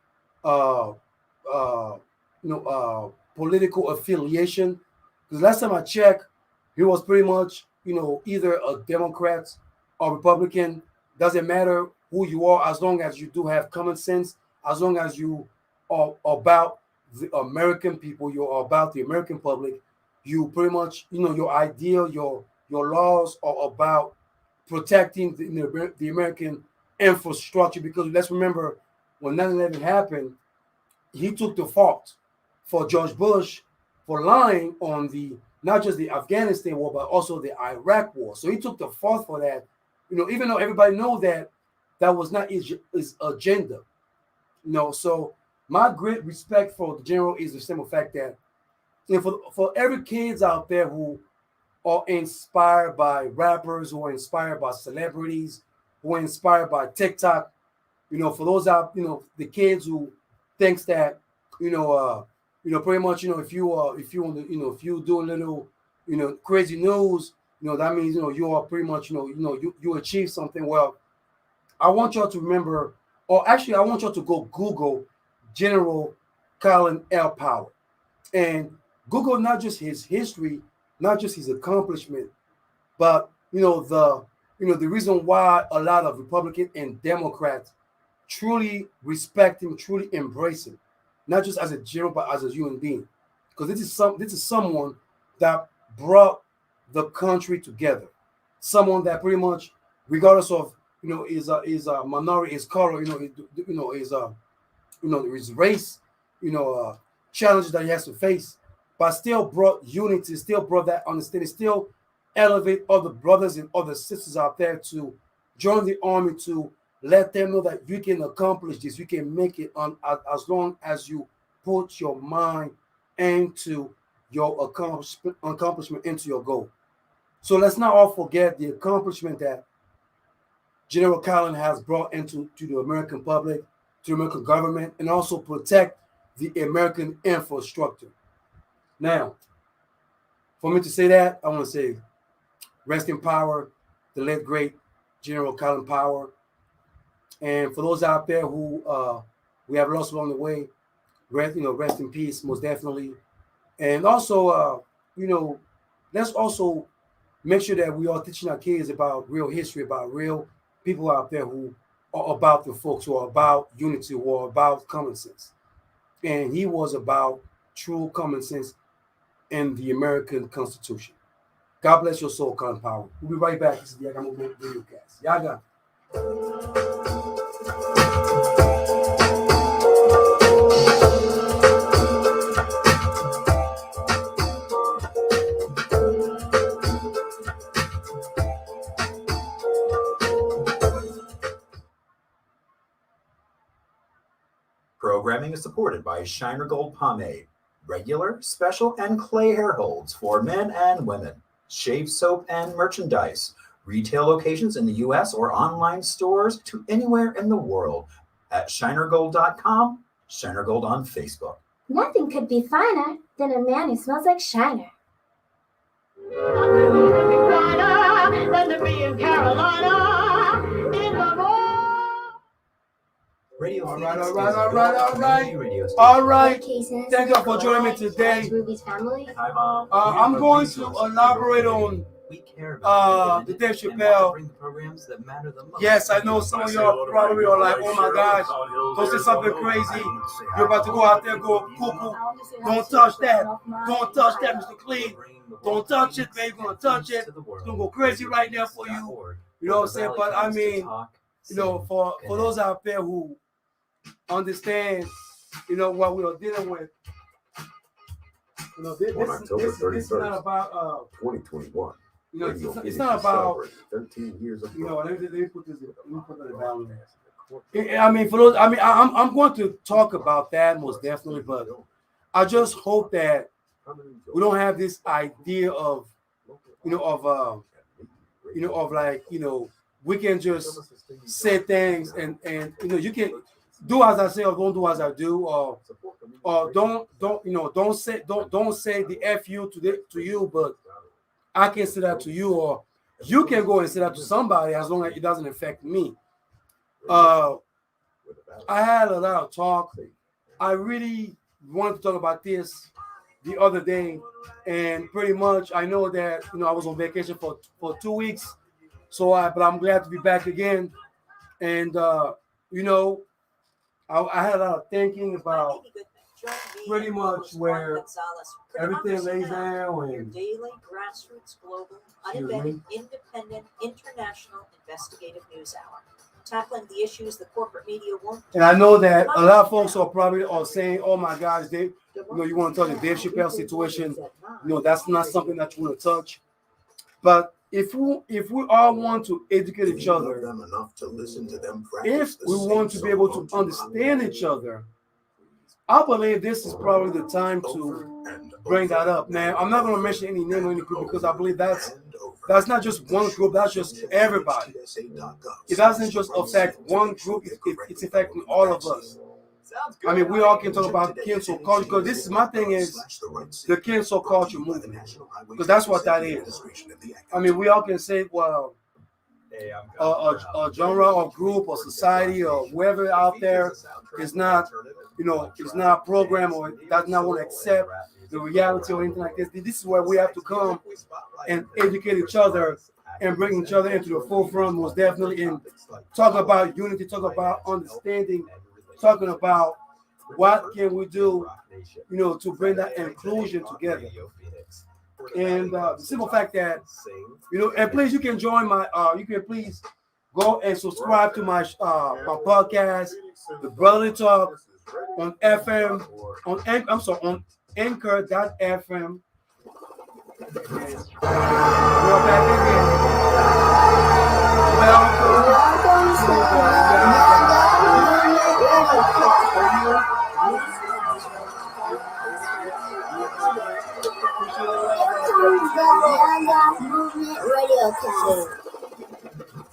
political affiliation, because last time I checked, he was pretty much either a Democrat or Republican. Doesn't matter who you are, as long as you do have common sense, as long as you are about the American people, you're about the American public. You pretty much, your ideal, your laws are about protecting the American infrastructure. Because let's remember, when 9/11 happened, he took the fault for George Bush for lying on not just the Afghanistan war, but also the Iraq war. So he took the fault for that. Even though everybody knows that was not his agenda. So my great respect for the general is the simple fact that for every kids out there who are inspired by rappers, who are inspired by celebrities, who are inspired by TikTok, for those out, the kids who thinks that, pretty much, if you do a little, crazy news, that means, you are pretty much, you achieve something. Well, I want y'all to remember, or actually, I want y'all to go Google General Colin L. Powell and Google not just his history, not just his accomplishment, but the reason why a lot of Republicans and Democrats truly respect him, truly embrace him, not just as a general, but as a human being, because this is someone that brought the country together, someone that pretty much, regardless of is a minority, his color, his race, challenges that he has to face, but still brought unity, still brought that understanding, still elevate other brothers and other sisters out there to join the army, to let them know that you can accomplish this, you can make it as long as you put your mind into your accomplishment, into your goal. So let's not all forget the accomplishment that General Colin has brought to the American public, to the American government, and also protect the American infrastructure. Now, for me to say that, I want to say rest in power, the late great General Colin Powell. And for those out there who we have lost along the way, rest in peace, most definitely. And also, let's also make sure that we are teaching our kids about real history, about real people out there who are about the folks, who are about unity, who are about common sense. And he was about true common sense in the American Constitution. God bless your soul, Colin Powell. We'll be right back. This is the Yaggah RadioCast. Yaggah. Programming is supported by Shiner Gold Pomade, regular, special, and clay hair holds for men and women, shave soap and merchandise, retail locations in the U.S. or online stores to anywhere in the world at shinergold.com, Shiner Gold on Facebook. Nothing could be finer than a man who smells like Shiner. Finer than the bee in Carolina in the morning. Radio All Phoenix right. is a radio station. All right. Cases, Thank you for joining me today. Ruby's family. Hi, Mom. I'm We are going to resources elaborate for on we care about the the Dave independent and Chappelle. want to bring the programs that matter the most. Yes, I know some of y'all probably are like, oh my gosh, don't say something crazy. You're about to go out there, go cuckoo. Don't touch that. Don't touch that, Mr. Clean. Don't touch it, man. You're going to touch it. It's going to go crazy right now for you. You know what I'm saying? But I mean, for those out there who understand, what we are dealing with, this is not about 2021. It's not about 13 years of let me put this. Let me put that down there. I mean, for those, I'm going to talk about that most definitely, but I just hope that we don't have this idea of we can just say things and you can. do as I say or don't do as I do, or don't say the fu to you, but I can say that to you, or you can go and say that to somebody as long as it doesn't affect me. I had a lot of talk. I really wanted to talk about this the other day, and pretty much I know that I was on vacation for 2 weeks, but I'm glad to be back again, and you know I had a lot of thinking about pretty much where everything lays down and daily grassroots global unabetted independent international investigative news hour tackling the issues the corporate media won't. And I know that a lot of folks are saying, "Oh my gosh, Dave, you want to touch the Dave Chappelle situation? That's not something that you want to touch." But if we all want to educate each other, if we want to be able to understand each other, I believe this is probably the time to bring that up. Now, I'm not going to mention any name or any group because I believe that's not just one group, that's just everybody. It doesn't just affect one group, it's affecting all of us. I mean, we all can talk about cancel culture because this is my thing is the cancel culture movement because that's what that is. I mean, we all can say, well, a genre or group or society or whoever out there is not, is not programmed or does not want to accept the reality or anything like this. This is where we have to come and educate each other and bring each other into the forefront, most definitely, and talk about unity, talk about understanding, talking about what can we do, to bring that inclusion together. And the simple fact that, and please, you can join you can please go and subscribe to my podcast, The Brotherly Talk, on FM, on Anchor.fm. We're back again.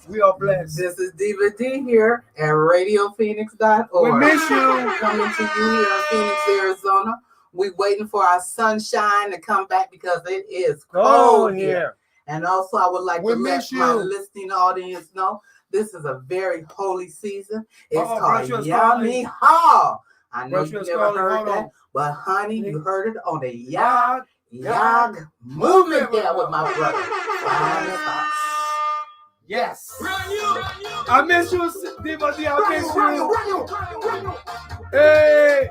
We are blessed. This is Diva D here at RadioPhoenix.org. We miss you. Coming to you here in Phoenix, Arizona. We waiting for our sunshine to come back because it is cold here. And also, I would like to let my listening audience know this is a very holy season. It's called Yummy Ha. I know you never heard that, but honey, you heard it on the Yaggah movement there with my brother. Yes. I miss you, Diva D. I miss you. Hey,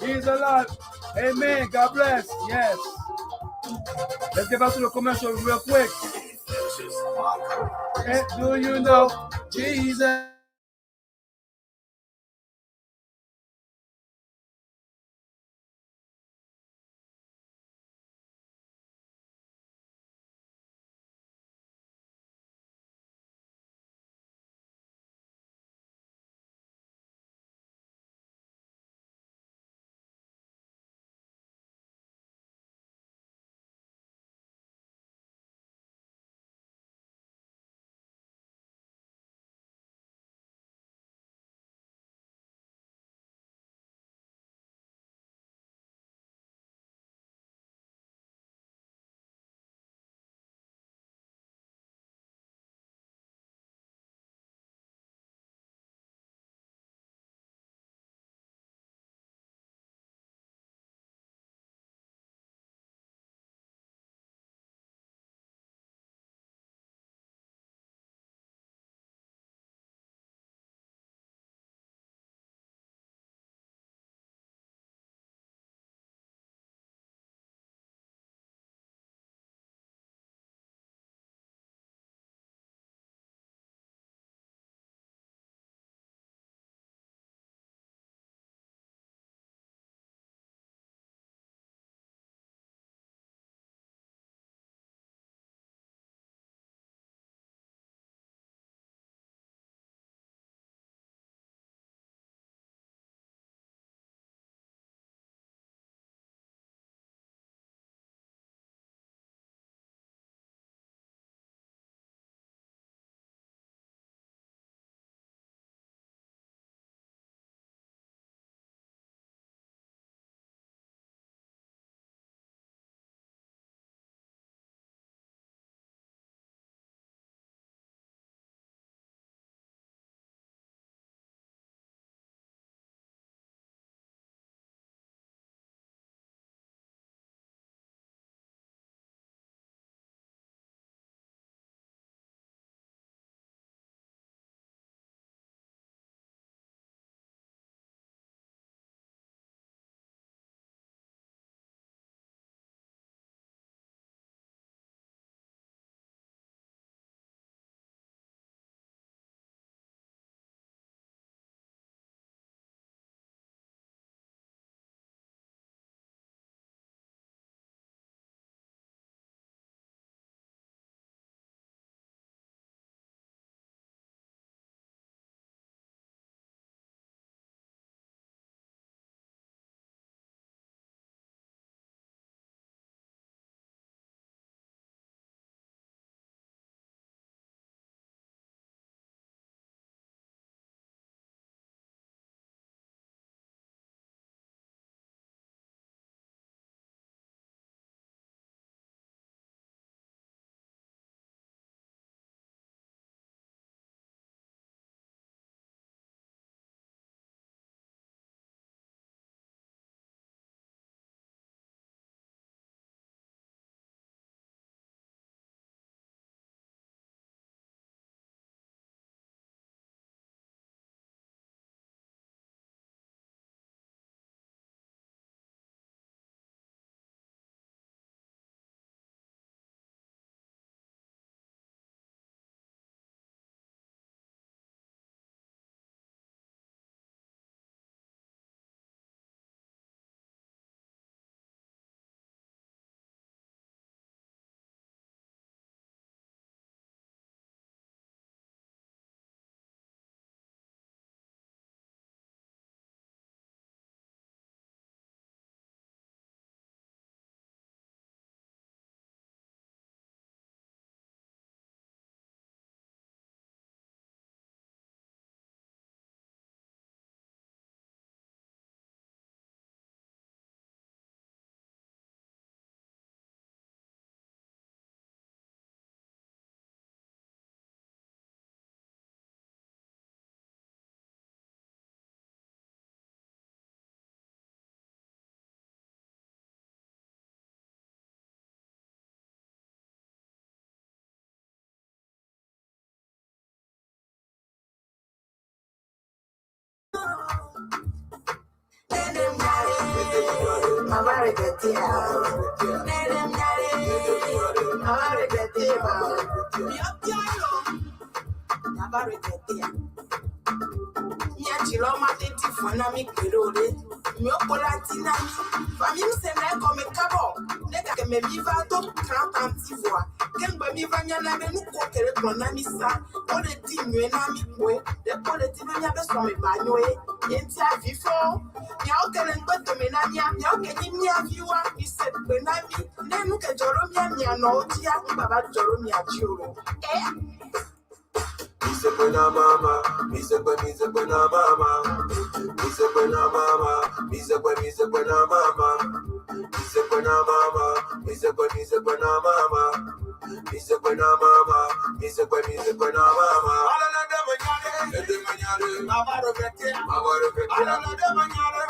he's alive. Amen. God bless. Yes. Let's get back to the commercial real quick. Hey, do you know Jesus? Mise buena mama, mise buena mama, mise buena mama, mise buena mama, mise buena mama, mise buena mama, mise buena mama, mise buena mama. Ala de mañana, mama roquete, ala de mañana,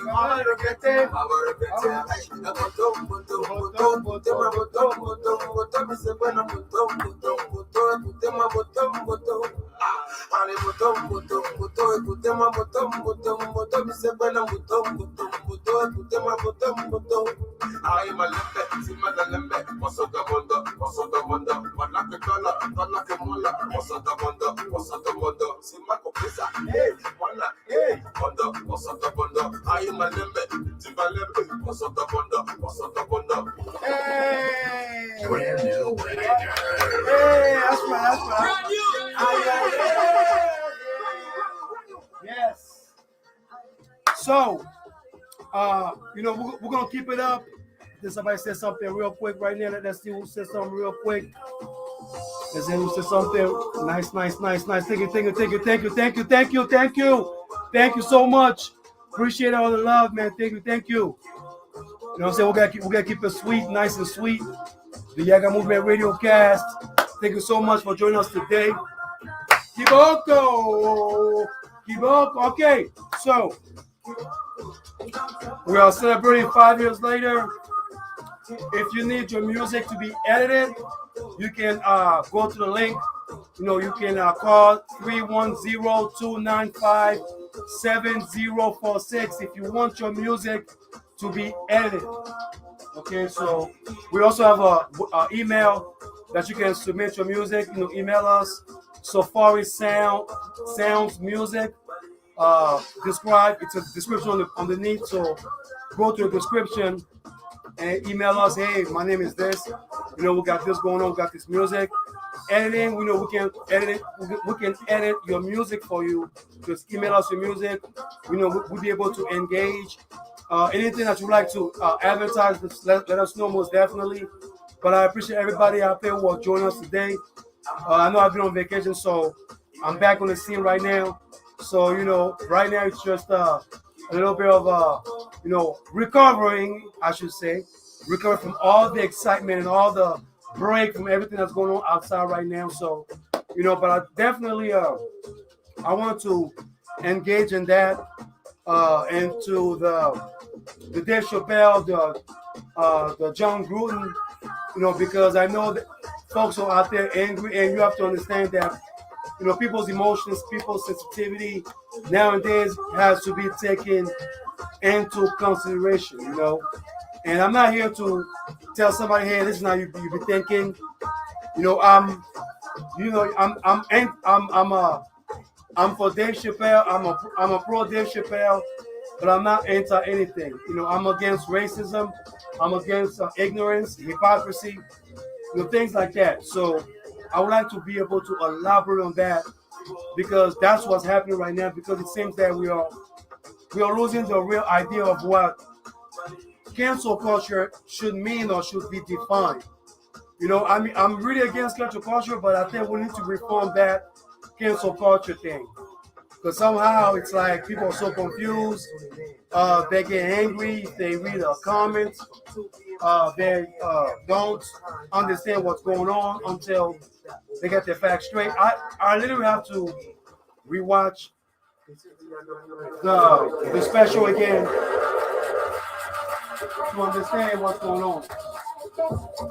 mama roquete, mise buena ay malembe, si malembe, wasota mondo, wala que tola que mola, wasota mondo, si macopesa, wala, mondo, wasota mondo, ay malembe, si malembe, wasota mondo. Brand new. That's right. Yes. So, we're gonna keep it up. Did somebody say something real quick right now? Let's see who said something real quick. Let's see who said something. Nice. Thank you so much. Appreciate all the love, man. Thank you. You know what I'm saying? We gotta keep it sweet, nice and sweet. The Yaggah Movement RadioCast. Thank you so much for joining us today. Kiboko. Okay, so we are celebrating 5 years later. If you need your music to be edited, you can go to the link. You can call 310-295-7046 if you want your music to be edited. Okay, so we also have a email that you can submit your music. Email us Tchefari Sounds Music. Describe. It's a description underneath. So go to the description and email us. Hey, my name is this. We got this going on. We got this music. Editing. We can edit it. We can edit your music for you. Just email us your music. We'll be able to engage. Anything that you'd like to advertise, let us know most definitely. But I appreciate everybody out there who are joining us today. I know I've been on vacation, so I'm back on the scene right now. So, right now it's just a little bit of, recovering, I should say. Recovering from all the excitement and all the break from everything that's going on outside right now. So, but I definitely, I want to engage in that, into the Dave Chappelle, the John Gruden, because I know that folks are out there angry, and you have to understand that, people's emotions, people's sensitivity nowadays has to be taken into consideration, And I'm not here to tell somebody, hey, this is how you be thinking. I'm for Dave Chappelle. I'm a pro Dave Chappelle, but I'm not anti anything. I'm against racism. I'm against ignorance, hypocrisy, things like that. So I would like to be able to elaborate on that, because that's what's happening right now. Because it seems that we are losing the real idea of what cancel culture should mean or should be defined. I'm really against cancel culture, but I think we need to reform that cancel culture thing. Because somehow it's like people are so confused. They get angry. They read a comment. They don't understand what's going on until they get their facts straight. I literally have to rewatch the special again to understand what's going on.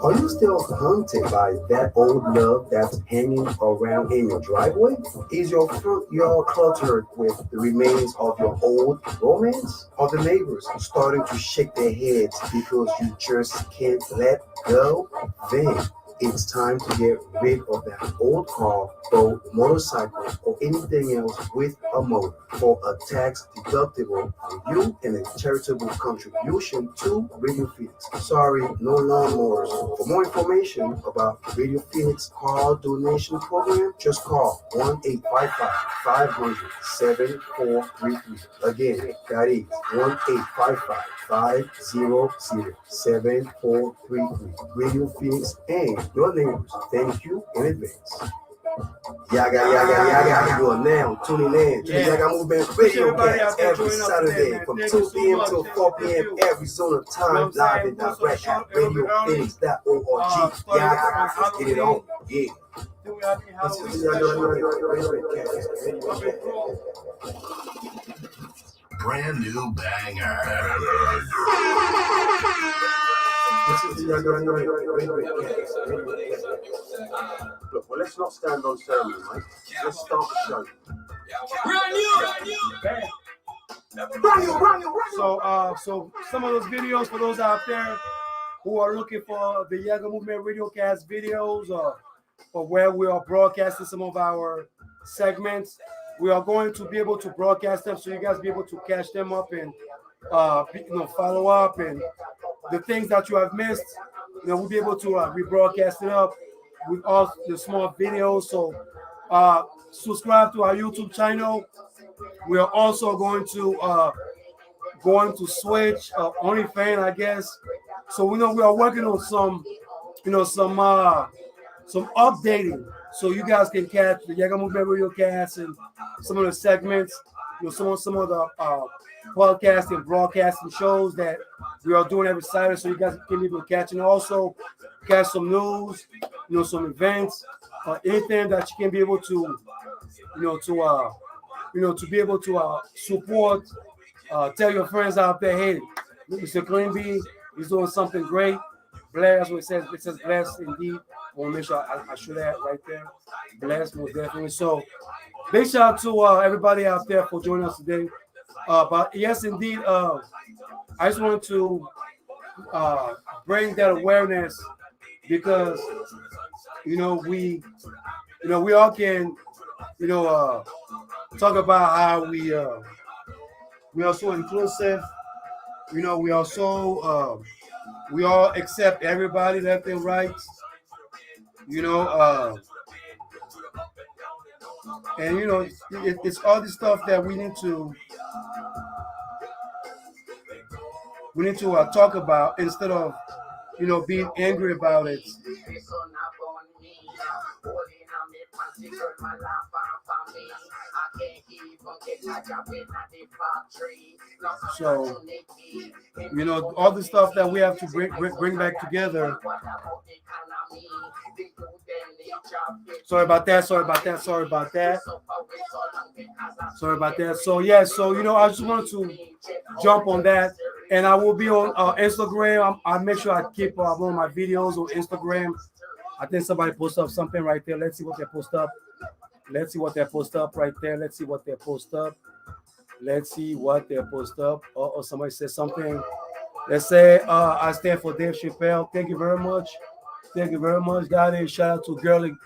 Are you still haunted by that old love that's hanging around in your driveway? Is your front yard cluttered with the remains of your old romance? Are the neighbors starting to shake their heads because you just can't let go? Then it's time to get rid of that old car, boat, motorcycle, or anything else with a motor for a tax deductible for you and a charitable contribution to Radio Phoenix. Sorry, no lawnmowers. For more information about Radio Phoenix car donation program, just call 1-855-500-7433. Again, that is 1-855-500-7433. Radio Phoenix and your neighbors, thank you in advance. Yaggah. You are now tuning in to the Yaggah Movement Radio Cast every Saturday from 2 p.m. to 4 p.m. Arizona time, live and direct at RadioPhoenix.org. Yaggah, let's get it on. Yeah. This is the Yaggah Radio Cast. Brand new banger. This is the Yaggah Radio Cast. Look, well, let's not stand on ceremony, mate. Let's start the show. Brand new. So some of those videos for those out there who are looking for the Yaggah Movement RadioCast videos or where we are broadcasting some of our segments, we are going to be able to broadcast them so you guys be able to catch them up and follow up, and the things that you have missed, we'll be able to rebroadcast it up with all the small videos. So subscribe to our YouTube channel. We are also going to switch OnlyFans, I guess. So we are working on some updating, so you guys can catch the Yaggah Movement RadioCast and some of the segments, some of the podcast and broadcasting shows that we are doing every Saturday, so you guys can be able to catch, and also catch some news, some events, anything that you can be able to, to be able to support. Tell your friends out there, hey, Mr. Clean B is doing something great. Blessed, it says blessed indeed. I want to make sure I show that right there. Blessed, most definitely. So, big shout out to everybody out there for joining us today. But yes, indeed, I just wanted to bring that awareness because we all can talk about how we are so inclusive. We are so we all accept everybody left and right. And it's all this stuff that we need to talk about instead of being angry about it. So all the stuff that we have to bring back together. Sorry about that. So yeah, so I just wanted to jump on that, and I will be on Instagram. I'll make sure I keep one of my videos on Instagram. I think somebody posted up something right there. Let's see what they post up. Right there. Let's see what they post up. Oh, somebody said something. Let's say I stand for Dave Chappelle. Thank you very much. Got it. Shout out to Girly.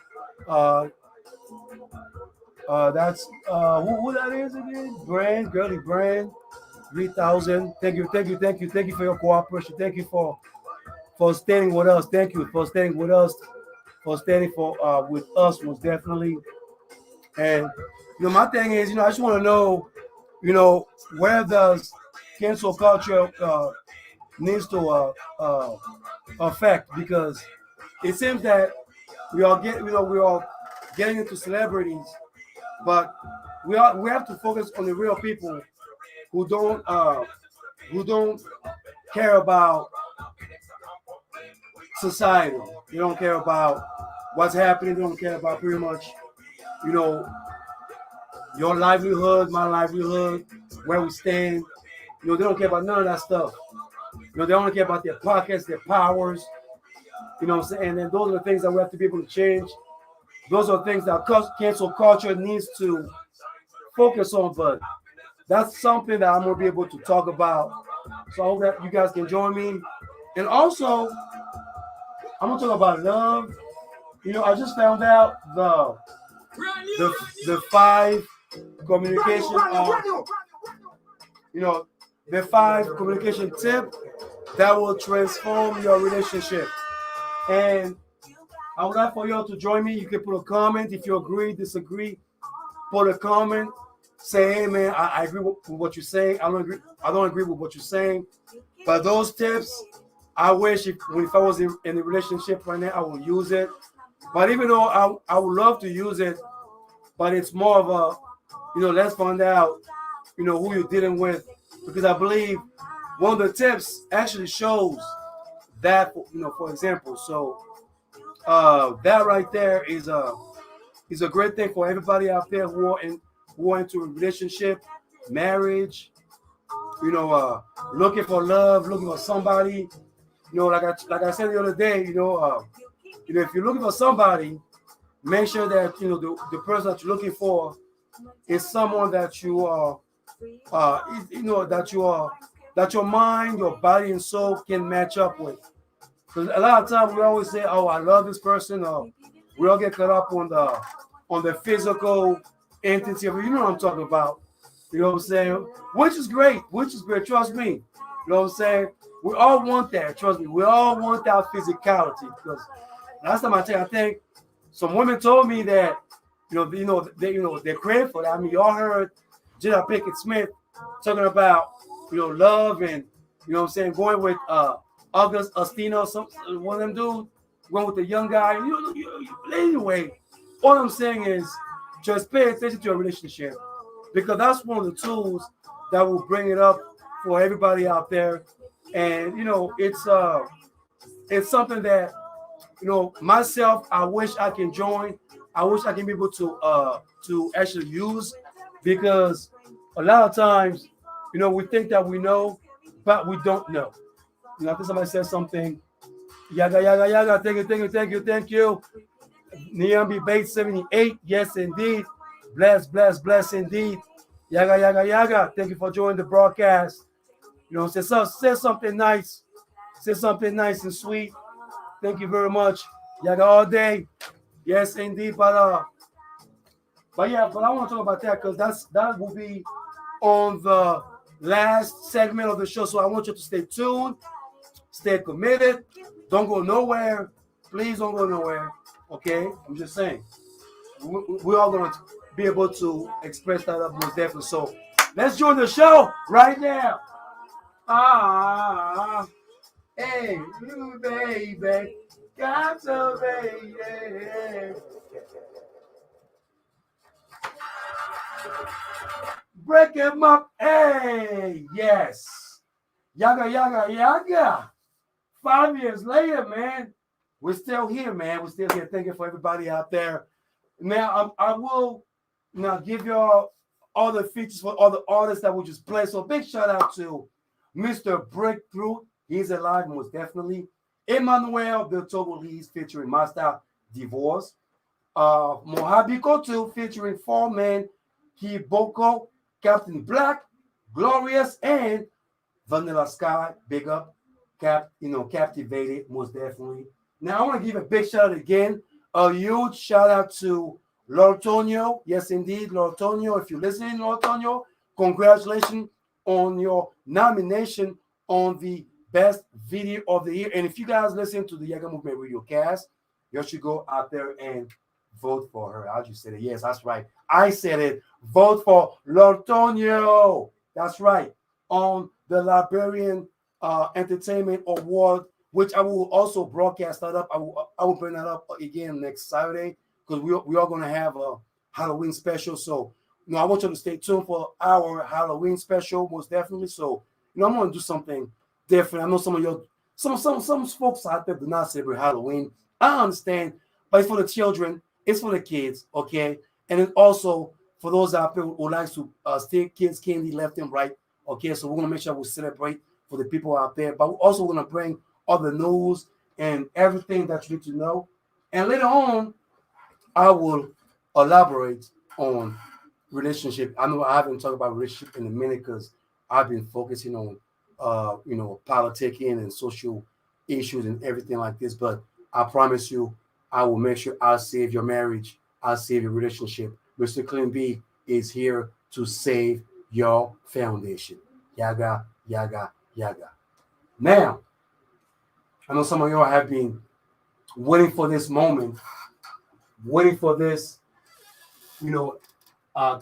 That's who that is again? Girly Brand. 3,000. Thank you for your cooperation. Thank you for standing with us. Thank you for standing with us. With us most definitely. And my thing is, I just want to know, where does cancel culture needs to affect, because it seems that we all getting into celebrities, but we have to focus on the real people who don't care about society. They don't care about what's happening. They don't care about pretty much, your livelihood, my livelihood, where we stand. They don't care about none of that stuff. They only care about their pockets, their powers, You know what I'm saying? And then those are the things that we have to be able to change. Those are things that cancel culture needs to focus on, but that's something that I'm going to be able to talk about. So I hope that you guys can join me. And also, I'm going to talk about love. You know, I just found out the 5 communication, you know, the 5 communication tip that will transform your relationship. And I would like for y'all to join me. You can put a comment if you agree, disagree. Put a comment. Say, hey man, I agree with what you're saying. I don't agree with what you're saying. But those tips, I wish if I was in a relationship right now, I would use it. But even though I would love to use it, but it's more of a, you know, let's find out, you know, who you're dealing with. Because I believe one of the tips actually shows that, you know, for example. So that right there is a great thing for everybody out there who are into a relationship, marriage, you know, looking for love, looking for somebody. You know, like I said the other day, you know, if you're looking for somebody, make sure that, you know, the person that you're looking for is someone that you are, you know, that your mind, your body, and soul can match up with. Because a lot of times we always say, "Oh, I love this person," or we all get caught up on the physical entity of it. You know what I'm talking about? You know what I'm saying? Which is great. Trust me. You know what I'm saying? We all want that. Trust me. We all want that physicality. Because last time I think some women told me that, they're craving for that. I mean, y'all heard Jada Pinkett Smith talking about, you know, love and, you know what I'm saying, going with August Ostino, one of them dudes, going with the young guy. Anyway, all I'm saying is just pay attention to your relationship, because that's one of the tools that will bring it up for everybody out there. And, you know, it's something that, you know, myself, I wish I can join. I wish I can be able to actually use, because a lot of times, you know, we think that we know, but we don't know. You know, I think somebody said something. Yaggah. Thank you. Niambi Bates 78. Yes, indeed. Bless indeed. Yaggah. Thank you for joining the broadcast. You know, say something nice. Say something nice and sweet. Thank you very much. Yaggah all day. Yes, indeed. But I want to talk about that, because that will be on the last segment of the show. So I want you to stay tuned, stay committed, don't go nowhere. Please don't go nowhere. Okay, I'm just saying, we're all going to be able to express that up most definitely. So let's join the show right now. Hey, Lulu baby, Captivated. Break him up. Hey, yes. Yaggah. 5 years later, man, we're still here, man. We're still here. Thank you for everybody out there. Now, I will now give y'all all the features for all the artists that we just played. So big shout out to MrBreakThrough. He's alive, most definitely. Emmanuelle, the Togolese, featuring Masta, Divorce. Moabi Kotu, featuring FORE Man, Kiboko, Captain Black, Glorious, and Vanilla Sky. Big up, Captivated, most definitely. Now I want to give a big shout out again. A huge shout out to Lortonio. Yes, indeed, Lortonio. If you're listening, Lortonio, congratulations on your nomination on the best video of the year. And if you guys listen to the Yaggah Movement RadioCast, you should go out there and vote for her. I just said it. Yes, that's right. I said it. Vote for Lortonio. That's right. On the Liberian Entertainment Award, which I will also broadcast that up. I will bring that up again next Saturday, because we are going to have a Halloween special. So, you know, I want you to stay tuned for our Halloween special, most definitely. So, you know, I'm going to do something different. I know some folks out there do not celebrate Halloween. I understand, but it's for the children. It's for the kids, okay? And then also for those out there who likes to steal kids' candy left and right, okay? So we're going to make sure we celebrate for the people out there. But we're also going to bring other news and everything that you need to know. And later on, I will elaborate on relationship. I know I haven't talked about relationship in a minute because I've been focusing on politicking and social issues and everything like this. But I promise you, I will make sure I'll save your marriage. I'll save your relationship. Mr. Clean B is here to save your foundation. Yaggah, yaggah, yaggah. Now, I know some of y'all have been waiting for this moment, waiting for this,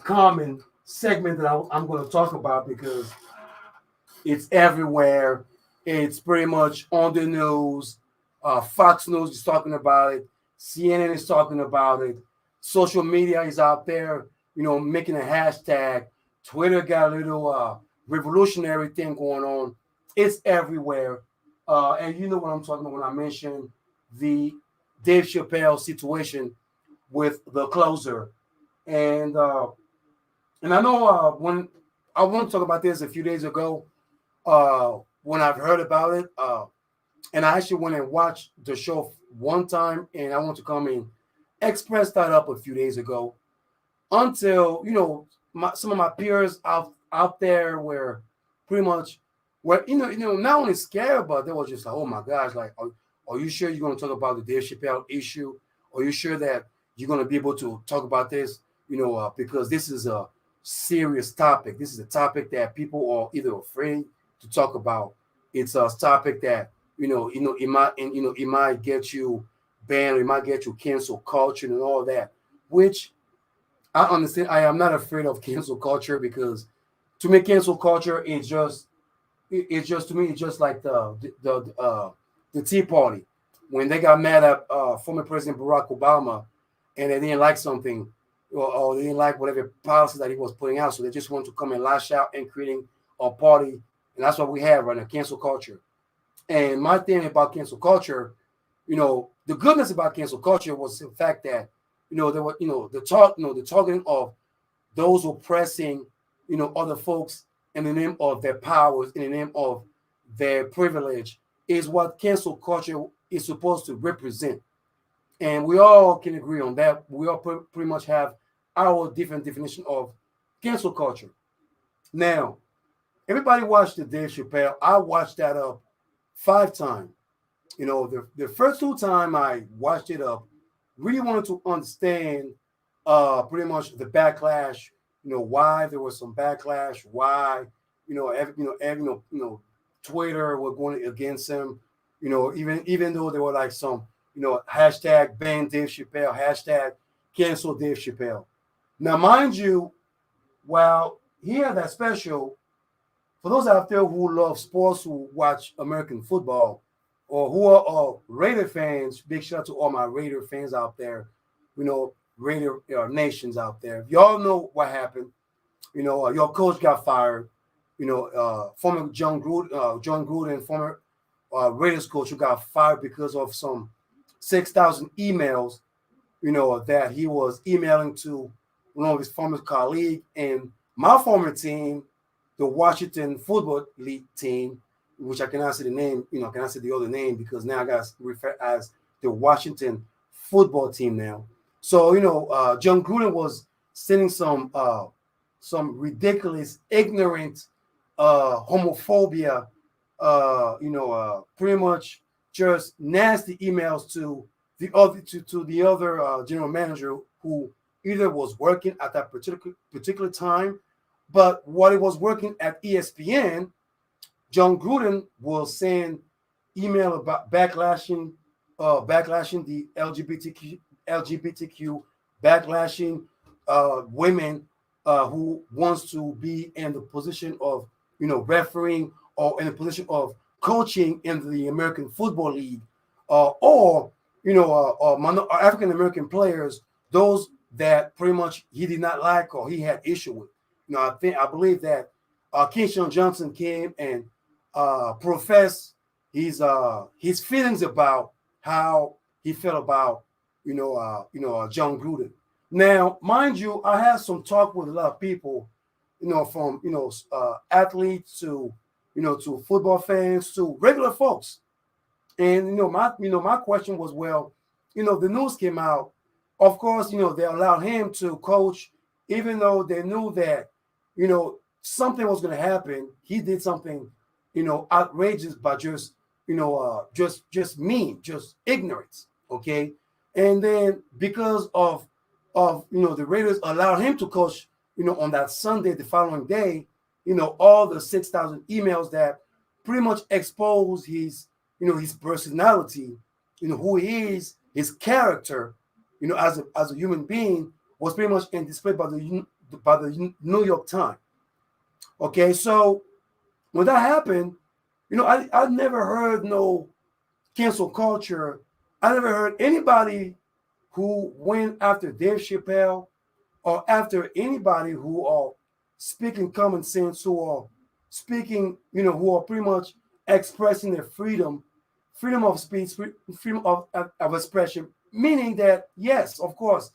common segment that I'm going to talk about because it's everywhere. It's pretty much on the news. Fox News is talking about it. CNN is talking about it. Social media is out there, making a hashtag. Twitter got a little revolutionary thing going on. It's everywhere. And you know what I'm talking about when I mention the Dave Chappelle situation with the closer. And I know when I want to talk about this a few days ago, when I've heard about it, and I actually went and watched the show one time, and I want to come and express that up a few days ago until, some of my peers out there were pretty much, not only scared, but they were just like, oh my gosh, like, are you sure you're going to talk about the Dave Chappelle issue? Are you sure that you're going to be able to talk about this? Because this is a serious topic. This is a topic that people are either afraid to talk about. It's a topic that it might get you banned, it might get you cancel culture and all that. Which I understand. I am not afraid of cancel culture because to me, cancel culture is just to me, it's just like the Tea Party when they got mad at former President Barack Obama and they didn't like something. Or they didn't like whatever policy that he was putting out, so they just want to come and lash out and creating a party, and that's what we have right now, cancel culture. And my thing about cancel culture, the goodness about cancel culture was the fact that, there were, the targeting of those oppressing, other folks in the name of their powers, in the name of their privilege, is what cancel culture is supposed to represent. And we all can agree on that. We all pretty much have our different definition of cancel culture. Now, everybody watched the Dave Chappelle. I watched that up 5 times. The first 2 times I watched it up, really wanted to understand pretty much the backlash. Why there was some backlash. Why Twitter were going against him. Even though there were like some hashtag ban Dave Chappelle, hashtag cancel Dave Chappelle. Now, mind you, while he had that special, for those out there who love sports, who watch American football, or who are Raider fans, big shout out to all my Raider fans out there, Raider nations out there. Y'all know what happened. Your coach got fired. Former John Gruden, former Raiders coach who got fired because of some 6,000 emails, that he was emailing to one of his former colleagues and my former team, the Washington Football League team, which I cannot say the name, I cannot say the other name because now I got to refer as the Washington football team now. So, John Gruden was sending some ridiculous, ignorant, homophobia, pretty much just nasty emails to the other general manager who either was working at that particular time, but while he was working at ESPN, John Gruden will send email about backlashing the LGBTQ, backlashing women who wants to be in the position of refereeing or in the position of coaching in the American Football League, or African American players, those that pretty much he did not like or he had issue with. I believe that Keyshawn Johnson came and professed his feelings about how he felt about John Gruden. Now, mind you, I had some talk with a lot of people, from athletes to to football fans to regular folks, And my question was, well, the news came out. Of course, they allowed him to coach, even though they knew that, something was going to happen. He did something, outrageous by just, just mean, just ignorance. Okay. And then because of the Raiders allowed him to coach, on that Sunday, the following day, all the 6,000 emails that pretty much expose his personality, who he is, his character, as a human being, was pretty much in display by the New York Times. Okay, so when that happened, I never heard no cancel culture. I never heard anybody who went after Dave Chappelle or after anybody who are speaking common sense, who are speaking, who are pretty much expressing their freedom of speech, freedom of expression, meaning that, yes, of course,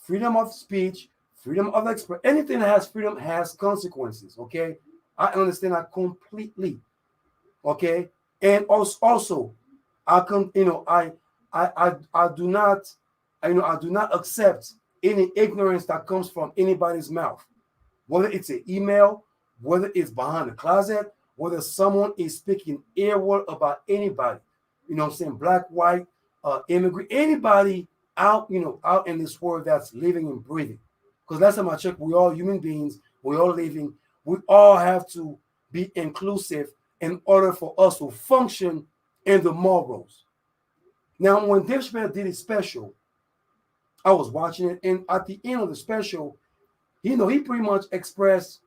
freedom of speech, freedom of expression, anything that has freedom has consequences, okay? I understand that completely, okay? And also I do not accept any ignorance that comes from anybody's mouth, whether it's an email, whether it's behind the closet, whether someone is speaking ill word about anybody, I'm saying, black, white, immigrant, anybody out in this world that's living and breathing. Because last time I checked, we all human beings, we all living, we all have to be inclusive in order for us to function in the morals. Now, when Dave Chappelle did his special, I was watching it, and at the end of the special, he pretty much expressed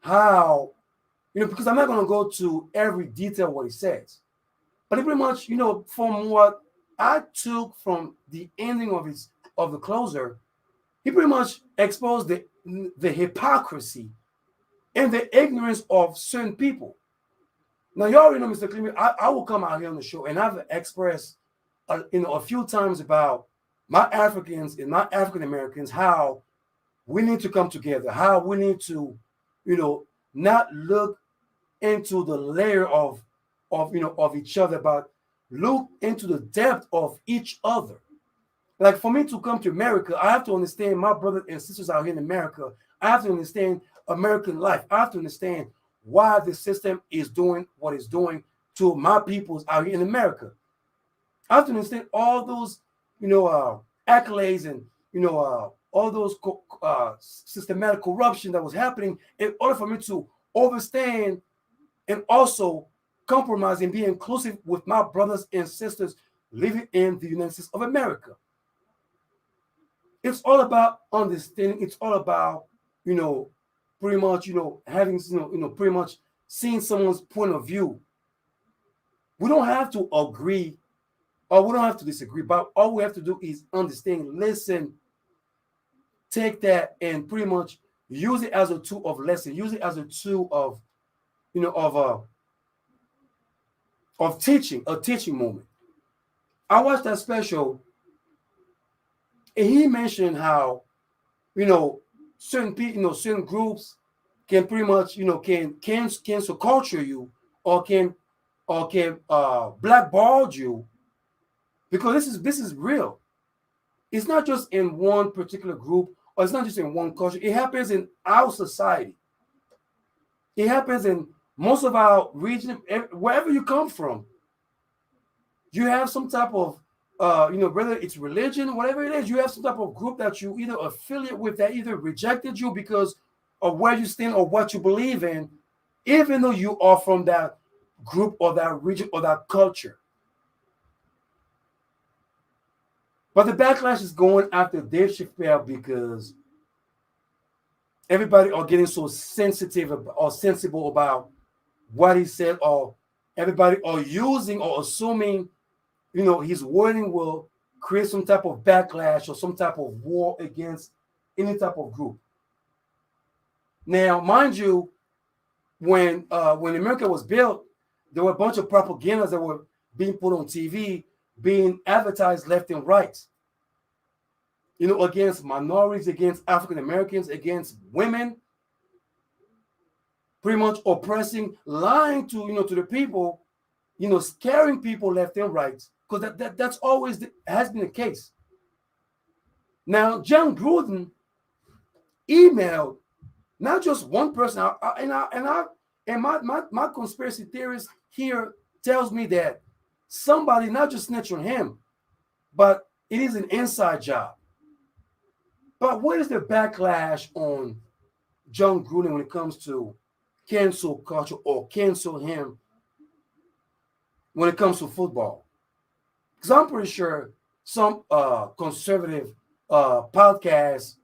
how, because I'm not going to go to every detail what he says, but he pretty much, from what I took from the ending of the closer, he pretty much exposed the hypocrisy and the ignorance of certain people. Now, you already know, Mr. Clement, I will come out here on the show, and I've expressed, a few times about my Africans and my African Americans, how we need to come together, how we need to, not look into the layer of each other, but look into the depth of each other. Like, for me to come to America, I have to understand my brothers and sisters out here in America. I have to understand American life. I have to understand why the system is doing what it's doing to my peoples out here in America. I have to understand all those, accolades and, all those systematic corruption that was happening in order for me to understand and also compromise and be inclusive with my brothers and sisters living in the United States of America. It's all about understanding. It's all about, pretty much, having, pretty much seeing someone's point of view. We don't have to agree or we don't have to disagree, but all we have to do is understand, listen, take that and pretty much use it as a tool of lesson, use it as a tool of, of teaching, a teaching moment. I watched that special, and he mentioned how, certain people, certain groups can pretty much, can cancel culture you or can blackball you, because this is real. It's not just in one particular group, or it's not just in one culture. It happens in our society. It happens in most of our region, wherever you come from. You have some type of, whether it's religion, whatever it is, you have some type of group that you either affiliate with that either rejected you because of where you stand or what you believe in, even though you are from that group or that region or that culture. But the backlash is going after Dave Chappelle because everybody are getting so sensitive or sensible about what he said, or everybody are using or assuming, his wording will create some type of backlash or some type of war against any type of group. Now, mind you, when America was built, there were a bunch of propagandas that were being put on TV, being advertised left and right, against minorities, against African Americans, against women, pretty much oppressing, lying to the people, scaring people left and right, because that's always has been the case. Now, John Gruden emailed not just one person, and my conspiracy theorist here tells me that somebody not just snitched on him, but it is an inside job. But what is the backlash on John Gruden when it comes to cancel culture or cancel him when it comes to football? Because I'm pretty sure some conservative podcasts,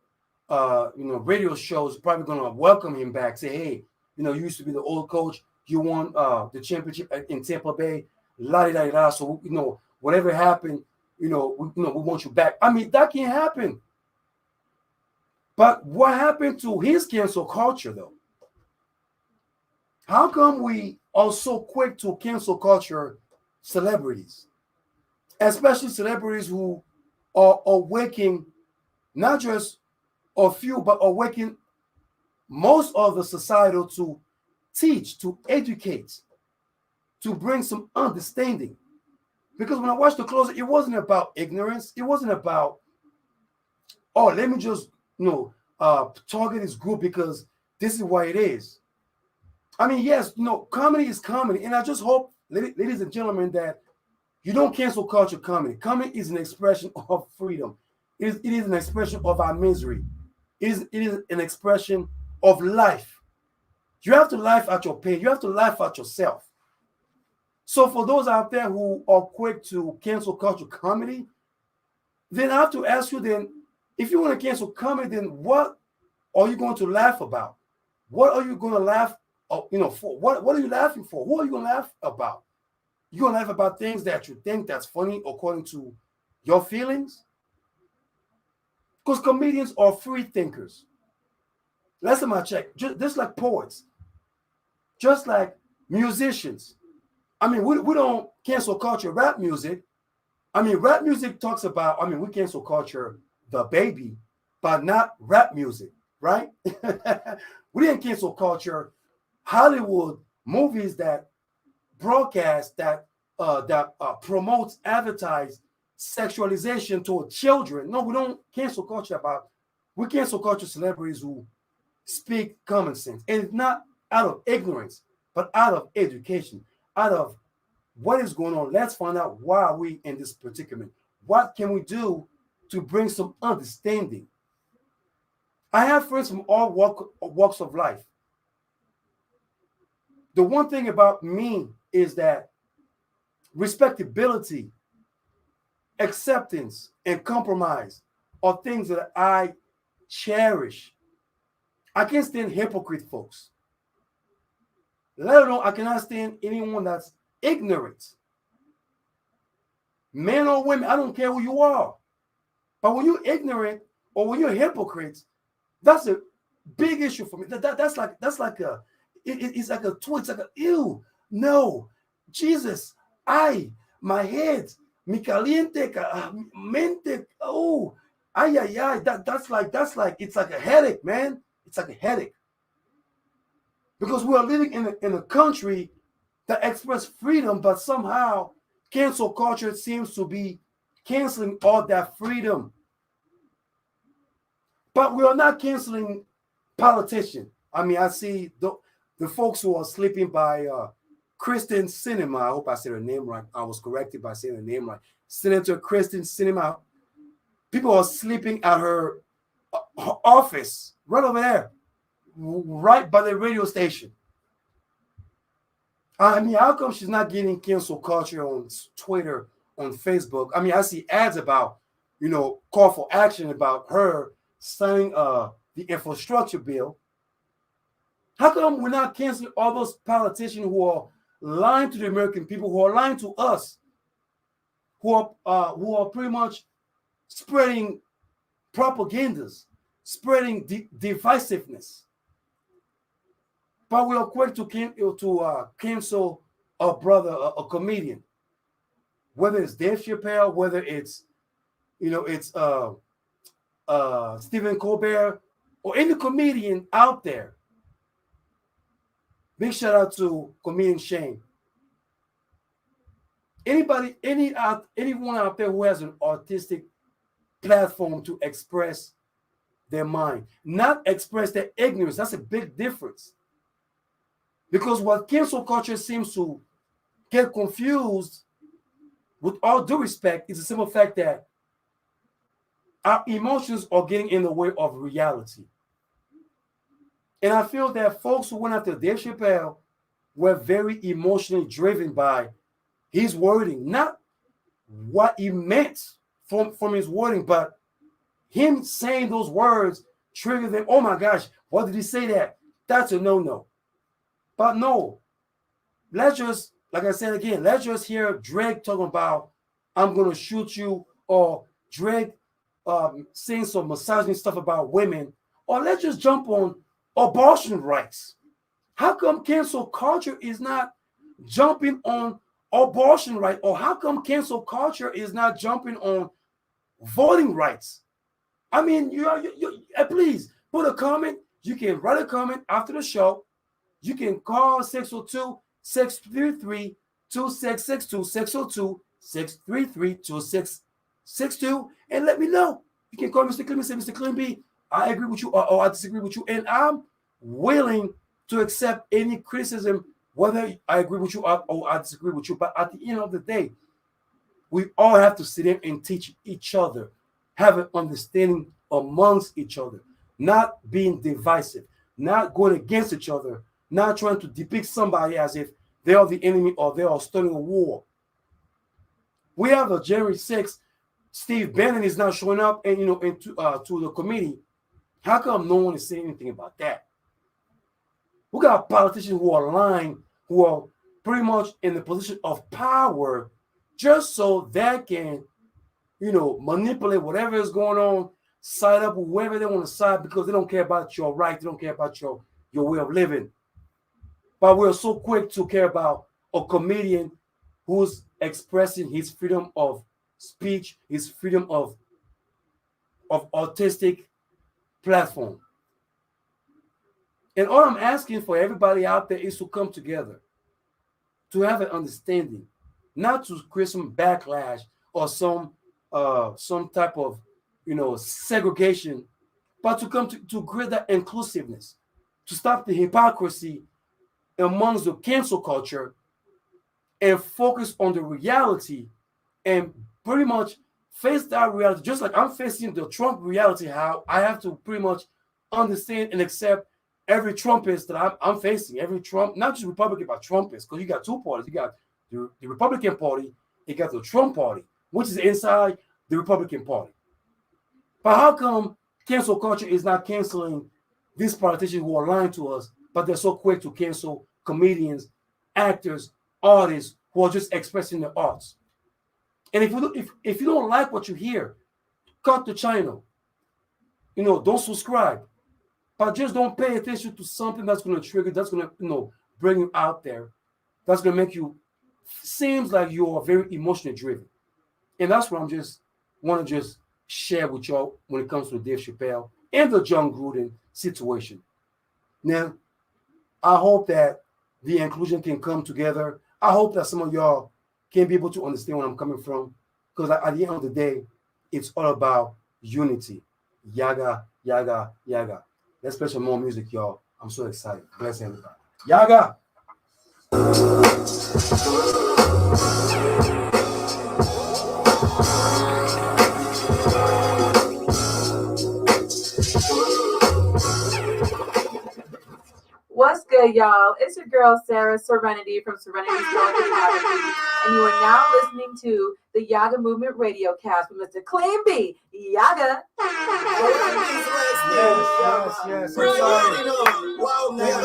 radio shows probably going to welcome him back. Say, hey, you used to be the old coach. You won the championship in Tampa Bay. La da da. So whatever happened, we want you back. I mean, that can't happen. But what happened to his cancel culture, though? How come we are so quick to cancel culture celebrities, especially celebrities who are awakening not just a few, but awakening most of the societal to teach, to educate, to bring some understanding? Because when I watched the closer, it wasn't about ignorance. It wasn't about, let me just target this group because this is why it is. I mean, yes, comedy is comedy, and I just hope, ladies and gentlemen, that you don't cancel culture comedy. Comedy is an expression of freedom. It is an expression of our misery. It is an expression of life. You have to laugh at your pain. You have to laugh at yourself. So for those out there who are quick to cancel culture comedy, then I have to ask you then, if you want to cancel comedy, then what are you going to laugh about? What are you going to laugh, for? What are you laughing for? Who are you going to laugh about? You're going to laugh about things that you think that's funny according to your feelings? Because comedians are free thinkers. Last time I checked, just like poets, just like musicians. I mean, we don't cancel culture rap music. I mean, rap music talks about, we cancel culture the baby, but not rap music, right? We didn't cancel culture Hollywood movies that broadcast, that promotes, advertise sexualization toward children. No, we don't cancel culture we cancel culture celebrities who speak common sense. And it's not out of ignorance, but out of education, out of what is going on. Let's find out why are we in this predicament. What can we do to bring some understanding? I have friends from all walks of life. The one thing about me is that respectability, acceptance, and compromise are things that I cherish. I can't stand hypocrite folks. Let alone I cannot stand anyone that's ignorant. Men or women, I don't care who you are. But when you're ignorant or when you're a hypocrite, that's a big issue for me. It's like a twitch, it's like a ew. No, Jesus, my head, mi caliente, mente, that's like it's like a headache, man. It's like a headache. Because we are living in a country that expresses freedom, but somehow cancel culture seems to be canceling all that freedom. But we are not canceling politicians. I mean, I see the folks who are sleeping by Kristen Sinema. I hope I said her name right. I was corrected by saying her name right. Senator Kristen Sinema. People are sleeping at her office right over there, right by the radio station. I mean, how come she's not getting cancel culture on Twitter, on Facebook? I mean, I see ads about, call for action about her signing the infrastructure bill. How come we're not canceling all those politicians who are lying to the American people, who are lying to us, who are pretty much spreading propagandas, spreading divisiveness? But we are quick to cancel a brother, a comedian, whether it's Dave Chappelle, whether it's Stephen Colbert, or any comedian out there. Big shout out to comedian Shane. anyone out there who has an artistic platform to express their mind, not express their ignorance. That's a big difference. Because what cancel culture seems to get confused, with all due respect, is the simple fact that our emotions are getting in the way of reality. And I feel that folks who went after Dave Chappelle were very emotionally driven by his wording, not what he meant from his wording, but him saying those words triggered them. Oh my gosh, why did he say that? That's a no-no. But no, let's just, like I said again, let's just hear Drake talking about, I'm going to shoot you, or Drake saying some misogynist stuff about women, or let's just jump on abortion rights. How come cancel culture is not jumping on abortion rights? Or how come cancel culture is not jumping on voting rights? I mean, please put a comment. You can write a comment after the show. You can call 602-633-2662, 602-633-2662, and let me know. You can call Mr. Clean and say, Mr. Clean B, I agree with you or I disagree with you. And I'm willing to accept any criticism, whether I agree with you or I disagree with you. But at the end of the day, we all have to sit in and teach each other, have an understanding amongst each other, not being divisive, not going against each other, not trying to depict somebody as if they are the enemy or they are starting a war. We have a January 6th, Steve Bannon is not showing up and to the committee. How come no one is saying anything about that? We got politicians who are lying, who are pretty much in the position of power, just so they can, manipulate whatever is going on, side up with whoever they want to side, because they don't care about your right, they don't care about your way of living. But we're so quick to care about a comedian who's expressing his freedom of speech, his freedom of artistic platform. And all I'm asking for everybody out there is to come together, to have an understanding, not to create some backlash or some type of segregation, but to come to create that inclusiveness, to stop the hypocrisy amongst the cancel culture and focus on the reality and pretty much face that reality, just like I'm facing the Trump reality, how I have to pretty much understand and accept every Trumpist that I'm facing, every Trump, not just Republican, but Trumpist, because you got two parties. You got the Republican Party, you got the Trump Party, which is inside the Republican Party. But how come cancel culture is not canceling these politicians who are lying to us, but they're so quick to cancel comedians, actors, artists who are just expressing their arts? And if you don't like what you hear, cut the channel. Don't subscribe. But just don't pay attention to something that's going to trigger, that's going to bring you out there, that's going to make you seems like you are very emotionally driven. And that's what want to share with y'all when it comes to Dave Chappelle and the John Gruden situation. Now, I hope that the inclusion can come together. I hope that some of y'all can be able to understand where I'm coming from, because at the end of the day, it's all about unity. Yaggah, Yaggah, Yaggah. Let's play some more music, y'all. I'm so excited. Bless everybody. Yaggah! What's good, y'all? It's your girl, Sarah Serenity from Serenity Photography, and you are now listening to the Yaggah Movement RadioCast with Mr. Clean B. Yaggah. Yes. I'm sorry.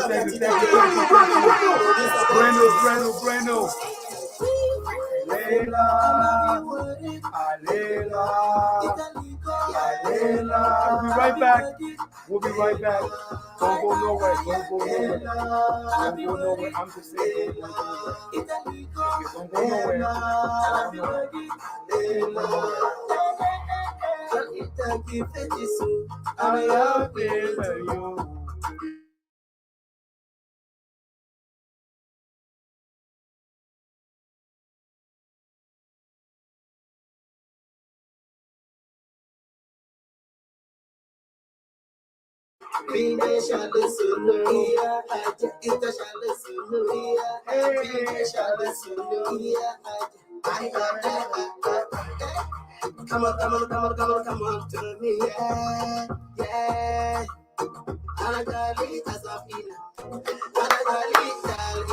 Thank you. Brand new. We'll be right back. Don't go nowhere. I'm just saying, don't go nowhere. Pinge Slo Mo, Ita Slo Mo, Pinge Slo Mo. Come on to me, yeah.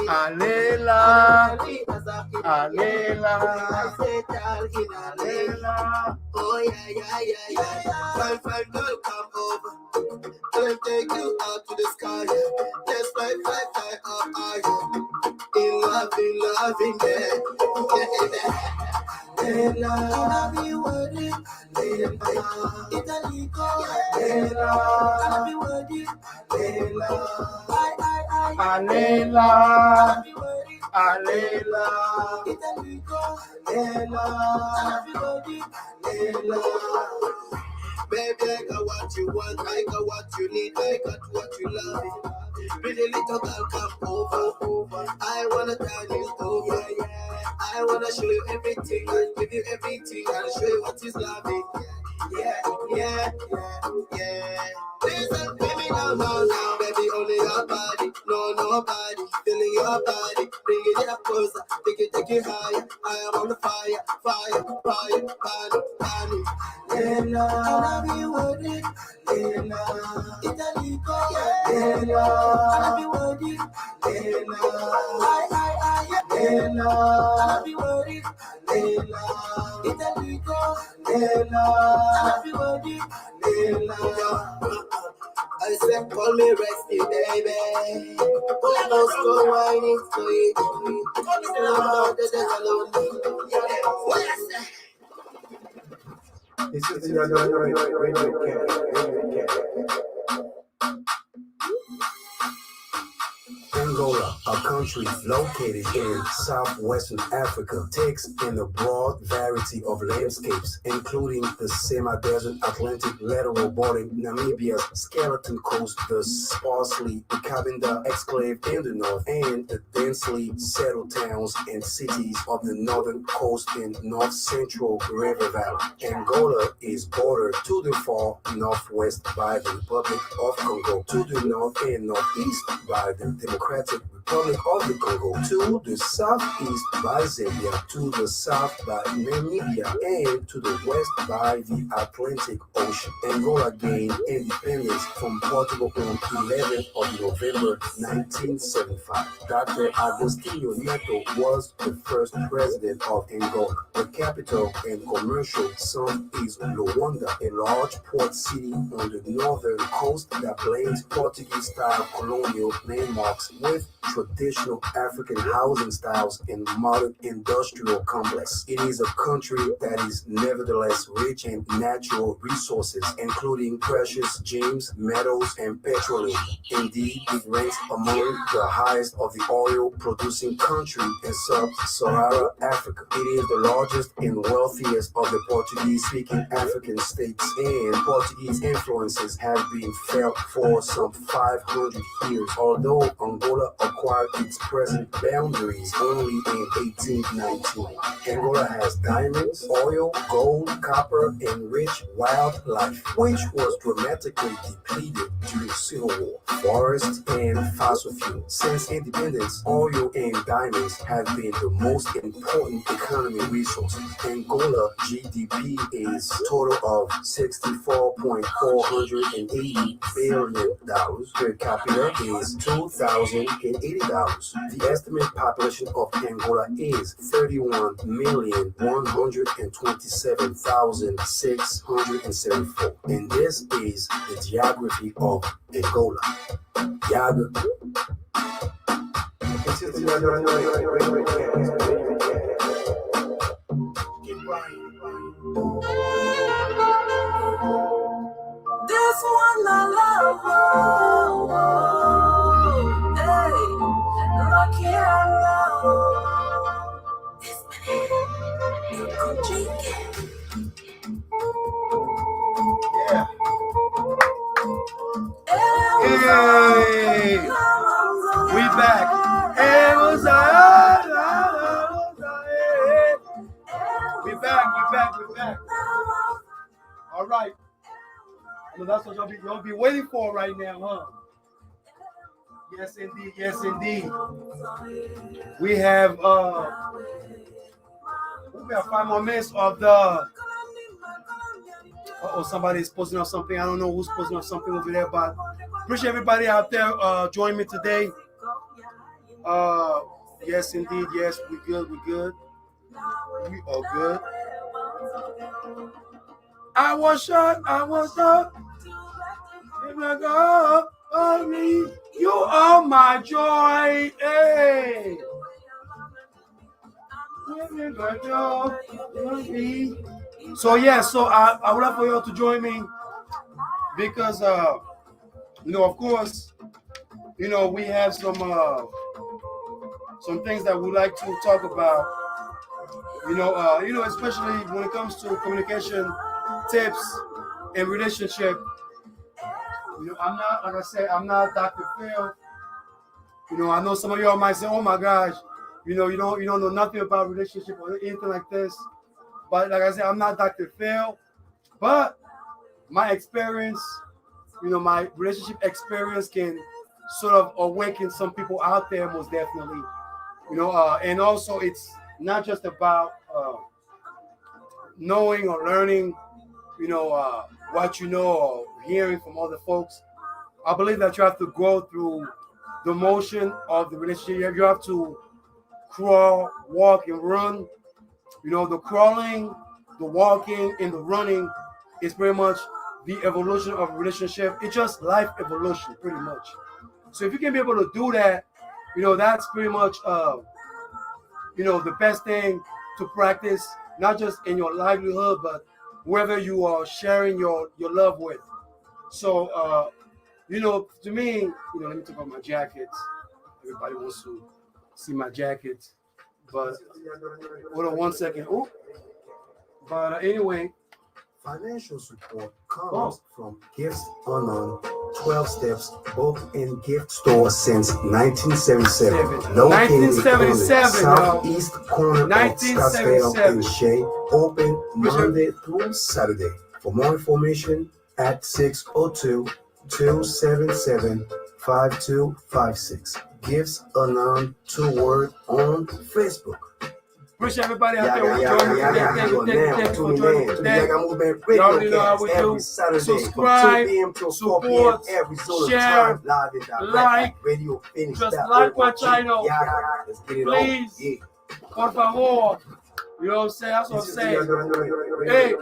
Alela, oh yeah. Fine girl, come over. I'll take you out to the sky. Let's fly up high. In loving, yeah. Lela, I'll be worried. Italico, Lela, I'll be worried. Lela, Alela, I'll be worried. Alela, Italico, Lela, I'll be worried. Lela. Baby, I got what you want, I got what you need, I got what you love. Pretty little girl, come over. I wanna turn you over. I wanna show you everything, I'll give you everything, I'll show you what is loving. Yeah. Listen, baby, now, baby, only your body, no nobody, feeling your body, bring it up closer, take it higher. I am on the fire, burning. Lela, I'll be worried. Lela, Italico, Lela, I'll be worried. Lela, Lela, I'll be worried. Lela, Italico, Lela, I'll be worried. Lela, I said, call me Resty, baby. Let's go whining, sweet. This is the RadioCast. Angola, a country located in southwestern Africa, takes in a broad variety of landscapes, including the semi-desert Atlantic lateral bordering Namibia's skeleton coast, the sparsely Cabinda exclave in the north, and the densely settled towns and cities of the northern coast in north-central River Valley. Angola is bordered to the far northwest by the Republic of Congo, to the north and northeast by the Democratic Republic of the Congo, to the southeast by Zambia, to the south by Namibia, and to the west by the Atlantic Ocean. Angola gained independence from Portugal on 11th of November 1975. Dr. Agostinho Neto was the first president of Angola. The capital and commercial center is Luanda, a large port city on the northern coast that blends Portuguese-style colonial landmarks with traditional African housing styles and modern industrial complex. It is a country that is nevertheless rich in natural resources, including precious gems, metals, and petroleum. Indeed, it ranks among the highest of the oil-producing country in sub-Saharan Africa. It is the largest and wealthiest of the Portuguese-speaking African states, and Portuguese influences have been felt for some 500 years, although Angola acquired its present boundaries only in 1819. Angola has diamonds, oil, gold, copper, and rich wildlife, which was dramatically depleted during Civil War, forests, and fossil fuel. Since independence, oil and diamonds have been the most important economic resources. Angola GDP is a total of $64.480 billion. Per capita is $2,080. The estimated population of Angola is 31,127,674. And this is the geography of Angola. Yaggah. This is the This one I love, hey, lucky I love. It's Hey, we back. So that's what y'all be waiting for right now, huh? Yes, indeed. Yes, indeed. We have 5 more minutes of the. Somebody's posting up something. I don't know who's posting up something over there, but appreciate everybody out there joining me today. Yes, indeed. Yes, we good. We good. We all good. I was shot. On me, you are my joy. Hey. So yeah, I would like for y'all to join me because of course, we have some things that we like to talk about. Especially when it comes to communication tips and relationship. I'm not, like I said, I'm not Dr. Phil. I know some of y'all might say, "Oh my gosh, you don't know nothing about relationship or anything like this." But like I said, I'm not Dr. Phil. But my experience, my relationship experience can sort of awaken some people out there, most definitely. And also it's not just about knowing or learning, what or hearing from other folks. I believe that you have to go through the motion of the relationship. You have to crawl, walk, and run. The crawling, the walking, and the running is pretty much the evolution of a relationship. It's just life evolution, pretty much. So if you can be able to do that, that's pretty much the best thing to practice, not just in your livelihood, but whoever you are sharing your love with. So, to me, let me take off my jackets. Everybody wants to see my jackets. But hold on 1 second. Oh, but anyway. Financial support comes from Gifts Unknown 12 Steps, both in gift stores since 1977. Located in the southeast corner of Scottsdale and Shea, open Monday through Saturday. For more information, at 602-277-5256. Gifts Unknown, 2 word on Facebook. Appreciate everybody out there who joined me today. Thank you for joining me today. You already know how we do. Subscribe, support, share, like, just like my channel. Please, por favor. You know what I'm saying? That's what I'm saying. Hey,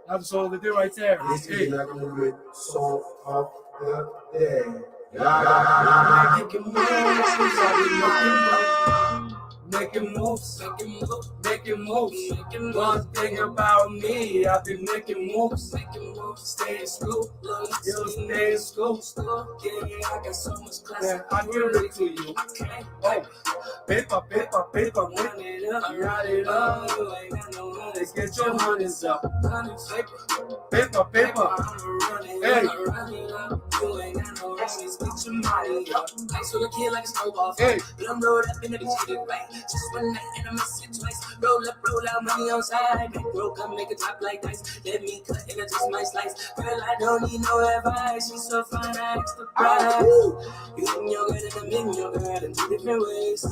that's the song they did right there. This is the movement song of the day. Making moves. One thing about me, I've been making moves. Stay in school, stay in school. Yeah, I got so much class. Yeah, I give it to you. Oh, paper, run it up. Let's get your honeys up. Paper. Hey. You ain't got no reasons, get your money up. Nice with a kid like a snowball. Hey. But I'm rolled up in the cheated way. Just one night and I miss it twice. Roll out money on side. Make broke up, make a top like dice. Let me cut and adjust my slice. Girl, I don't need no advice. She's so fine, I extra price. You and your girl and I'm in your girl in 2 different ways.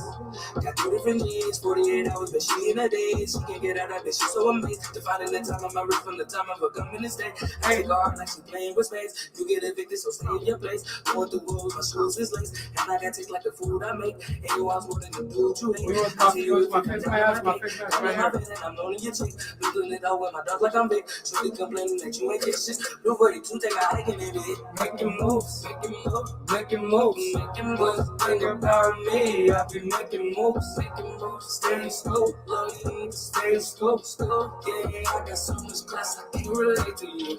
Got 2 different needs, 48 hours, but she in a day. She can't get out of it, she's so amazed. Defining the time of my wrist from the time of her coming to stay. I take her heart like she playing with space. You get evicted, so stay in your place. Going through walls, my shoes is laced. And I got taste like the food I make. And you are more than the dude you hate. I'm only your chick. Looking it out with my dog like I'm big. Shorty complaining that you ain't kiss shit. Blue 42, take a hike in it. Making moves. One thing about me, I've been making moves. Stay in school. Yeah, I got so much class, I can't relate to you.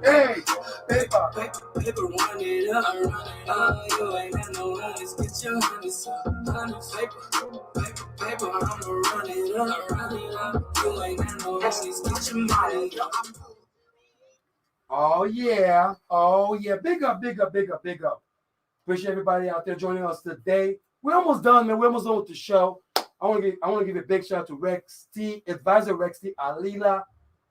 Hey, paper, run it up. You ain't got no honeys, get your honeys up. Paper, I'ma run it up. You ain't got no honeys, get your money up. Oh yeah. Big up. Appreciate everybody out there joining us today. We're almost done, man. We're almost done with the show. I want to give a big shout out to Rex T, Advisor Rex T, Alila,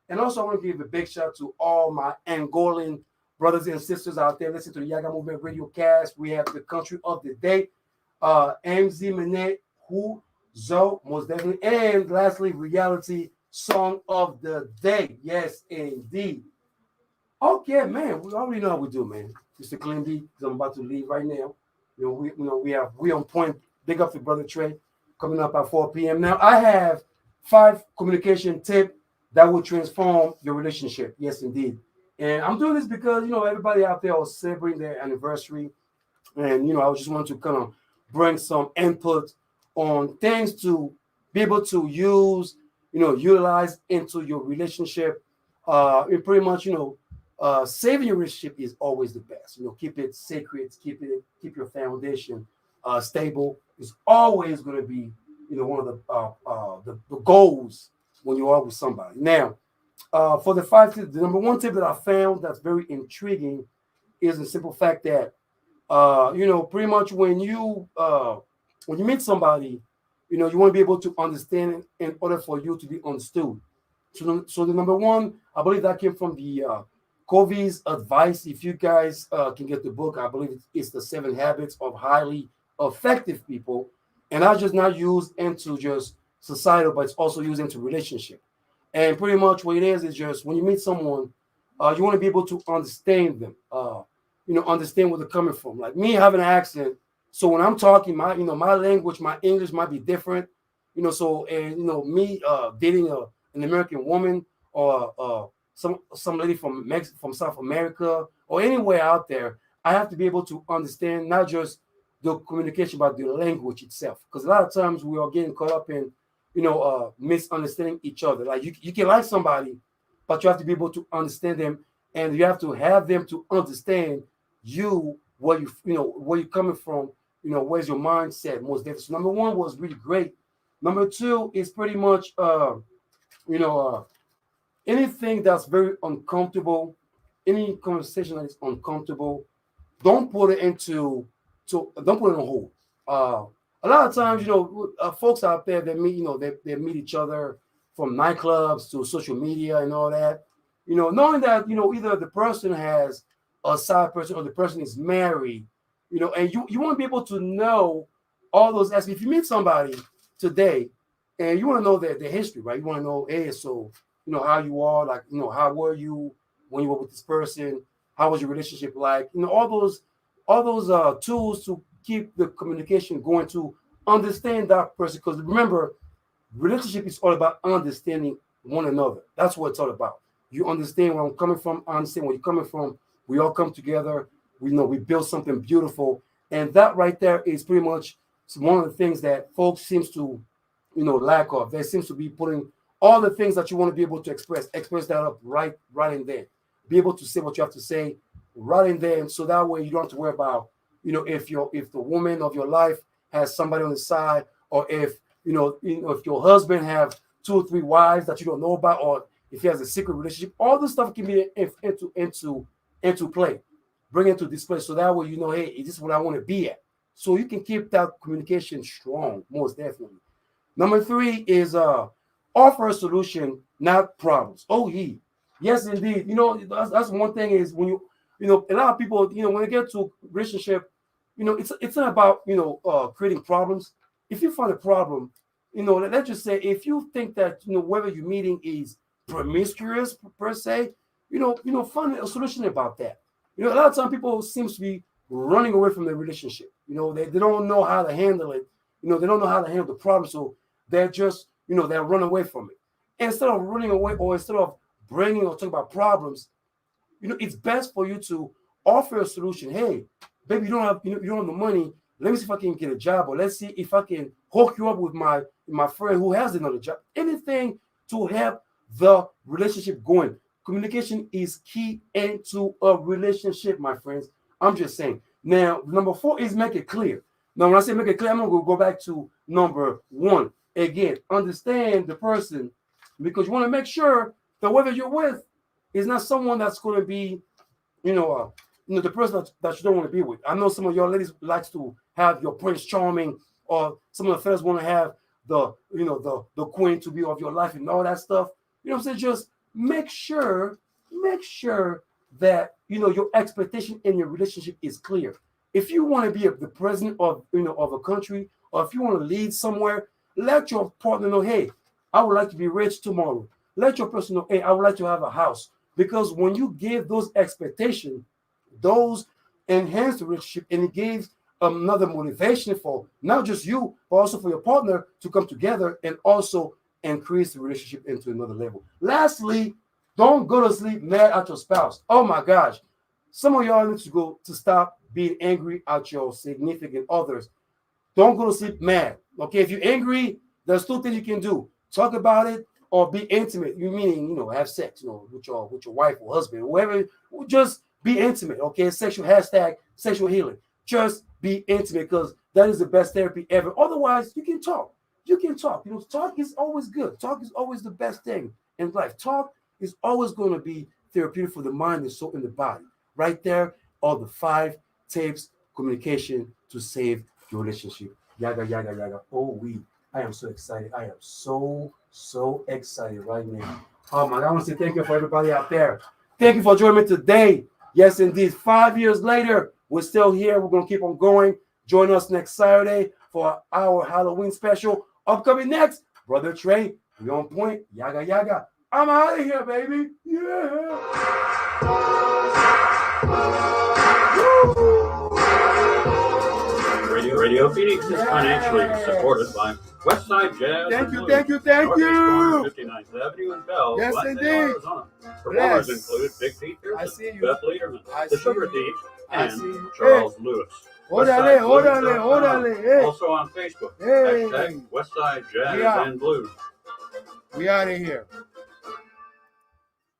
And also, I want to give a big shout out to all my Angolan brothers and sisters out there. Listen to the Yaggah Movement RadioCast. We have the country of the day, MZ Manet, Who, Zo, most definitely. And lastly, reality song of the day. Yes, indeed. Okay, man. We already know how we do, man. Mr. Clean B, I'm about to leave right now. We on point. Big up to Brother Trey coming up at 4 p.m. Now, I have 5 communication tips that will transform your relationship. Yes, indeed. And I'm doing this because, everybody out there was celebrating their anniversary. And, I just want to kind of bring some input on things to be able to use, utilize into your relationship. And pretty much, saving your relationship is always the best. Keep it sacred, keep your foundation stable. Is always going to be, one of the goals when you are with somebody. Now, for the 5 tips, the number 1 tip that I found that's very intriguing is the simple fact that, pretty much when you meet somebody, you want to be able to understand in order for you to be understood. So the number 1, I believe that came from the Covey's advice. If you guys can get the book, I believe it's the 7 Habits of Highly Effective People. And I just not used into just societal, but it's also used into relationship. And pretty much what it is just when you meet someone, you want to be able to understand them, understand where they're coming from. Like me having an accent, so when I'm talking, my language, my English might be different, me dating an American woman or some lady from South America or anywhere out there, I have to be able to understand not just the communication, but the language itself. Because a lot of times we are getting caught up in misunderstanding each other. Like you can like somebody, but you have to be able to understand them, and you have to have them to understand you, where you're coming from, where's your mindset most definitely. So number 1 was really great. Number 2 is pretty much anything that's very uncomfortable, any conversation that is uncomfortable, don't put it on hold. A lot of times, folks out there that meet, they meet each other from nightclubs to social media and all that. Knowing that, either the person has a side person or the person is married, and you want to be able to know all those aspects. If you meet somebody today and you want to know their history, right? You want to know, hey, so, how you are, like, how were you when you were with this person? How was your relationship like? All those tools to keep the communication going, to understand that person. Because remember, relationship is all about understanding one another. That's what it's all about. You understand where I'm coming from. I understand where you're coming from. We all come together. We build something beautiful. And that right there is pretty much one of the things that folks seems to, lack of. They seems to be putting all the things that you want to be able to express that up right in there. Be able to say what you have to say right in there. And so that way you don't have to worry about, if the woman of your life has somebody on the side, or if if your husband have 2 or 3 wives that you don't know about, or if he has a secret relationship, all this stuff can be into play, bring it to display. So that way hey, this is what I want to be at. So you can keep that communication strong, most definitely. Number 3 is offer a solution, not problems. Oh, yes, indeed. That's one thing is when you a lot of people, when they get to relationship, it's not about creating problems. If you find a problem, let's just say if you think that whether you're meeting is promiscuous per se, find a solution about that. A lot of times people seems to be running away from their relationship. They don't know how to handle it. They don't know how to handle the problem, so they're just they run away from it. Instead of running away, or instead of bringing or talking about problems, it's best for you to offer a solution. Hey, baby, you don't have the money. Let me see if I can get a job, or let's see if I can hook you up with my friend who has another job. Anything to help the relationship going. Communication is key into a relationship, my friends. I'm just saying. Now, number 4 is make it clear. Now, when I say make it clear, I'm gonna go back to number 1. Again, understand the person, because you want to make sure that whoever you're with is not someone that's going to be, the person that you don't want to be with. I know some of your ladies likes to have your Prince Charming, or some of the fellas want to have the queen to be of your life and all that stuff. Just make sure that your expectation in your relationship is clear. If you want to be the president of a country, or if you want to lead somewhere, let your partner know, hey, I would like to be rich tomorrow. Let your person know, hey, I would like to have a house. Because when you give those expectations, those enhance the relationship, and it gives another motivation for not just you, but also for your partner to come together and also increase the relationship into another level. Lastly, don't go to sleep mad at your spouse. Oh my gosh. Some of y'all need to stop being angry at your significant others. Don't go to sleep mad. Okay, if you're angry, there's two things you can do. Talk about it or be intimate. You meaning, have sex, with your wife or husband, or whoever. Just be intimate, okay? Sexual healing. Just be intimate, because that is the best therapy ever. Otherwise, you can talk. Talk is always good. Talk is always the best thing in life. Talk is always going to be therapeutic for the mind and soul and the body. Right there are the 5 tips communication to save your relationship. Yaggah. Oh, I am so excited. I am so excited right now. Oh my God, I want to say thank you for everybody out there. Thank you for joining me today. Yes, indeed. 5 years later, we're still here. We're going to keep on going. Join us next Saturday for our Halloween special. Upcoming next, Brother Trey. We on point. Yaggah. I'm out of here, baby. Yeah. Radio Phoenix is financially supported by Westside Jazz. Thank you. Northeast corner, 59th Avenue in Bell, Yes, Glendale, indeed. Arizona. Performers include Big Pete I Pearson, see you. Beth Lederman, I The see Sugar you. Thieves, I see and you. Charles Lewis. Órale. Hey. Also on Facebook. Hey. Hashtag Westside Jazz Yeah. and Blues. We out of here.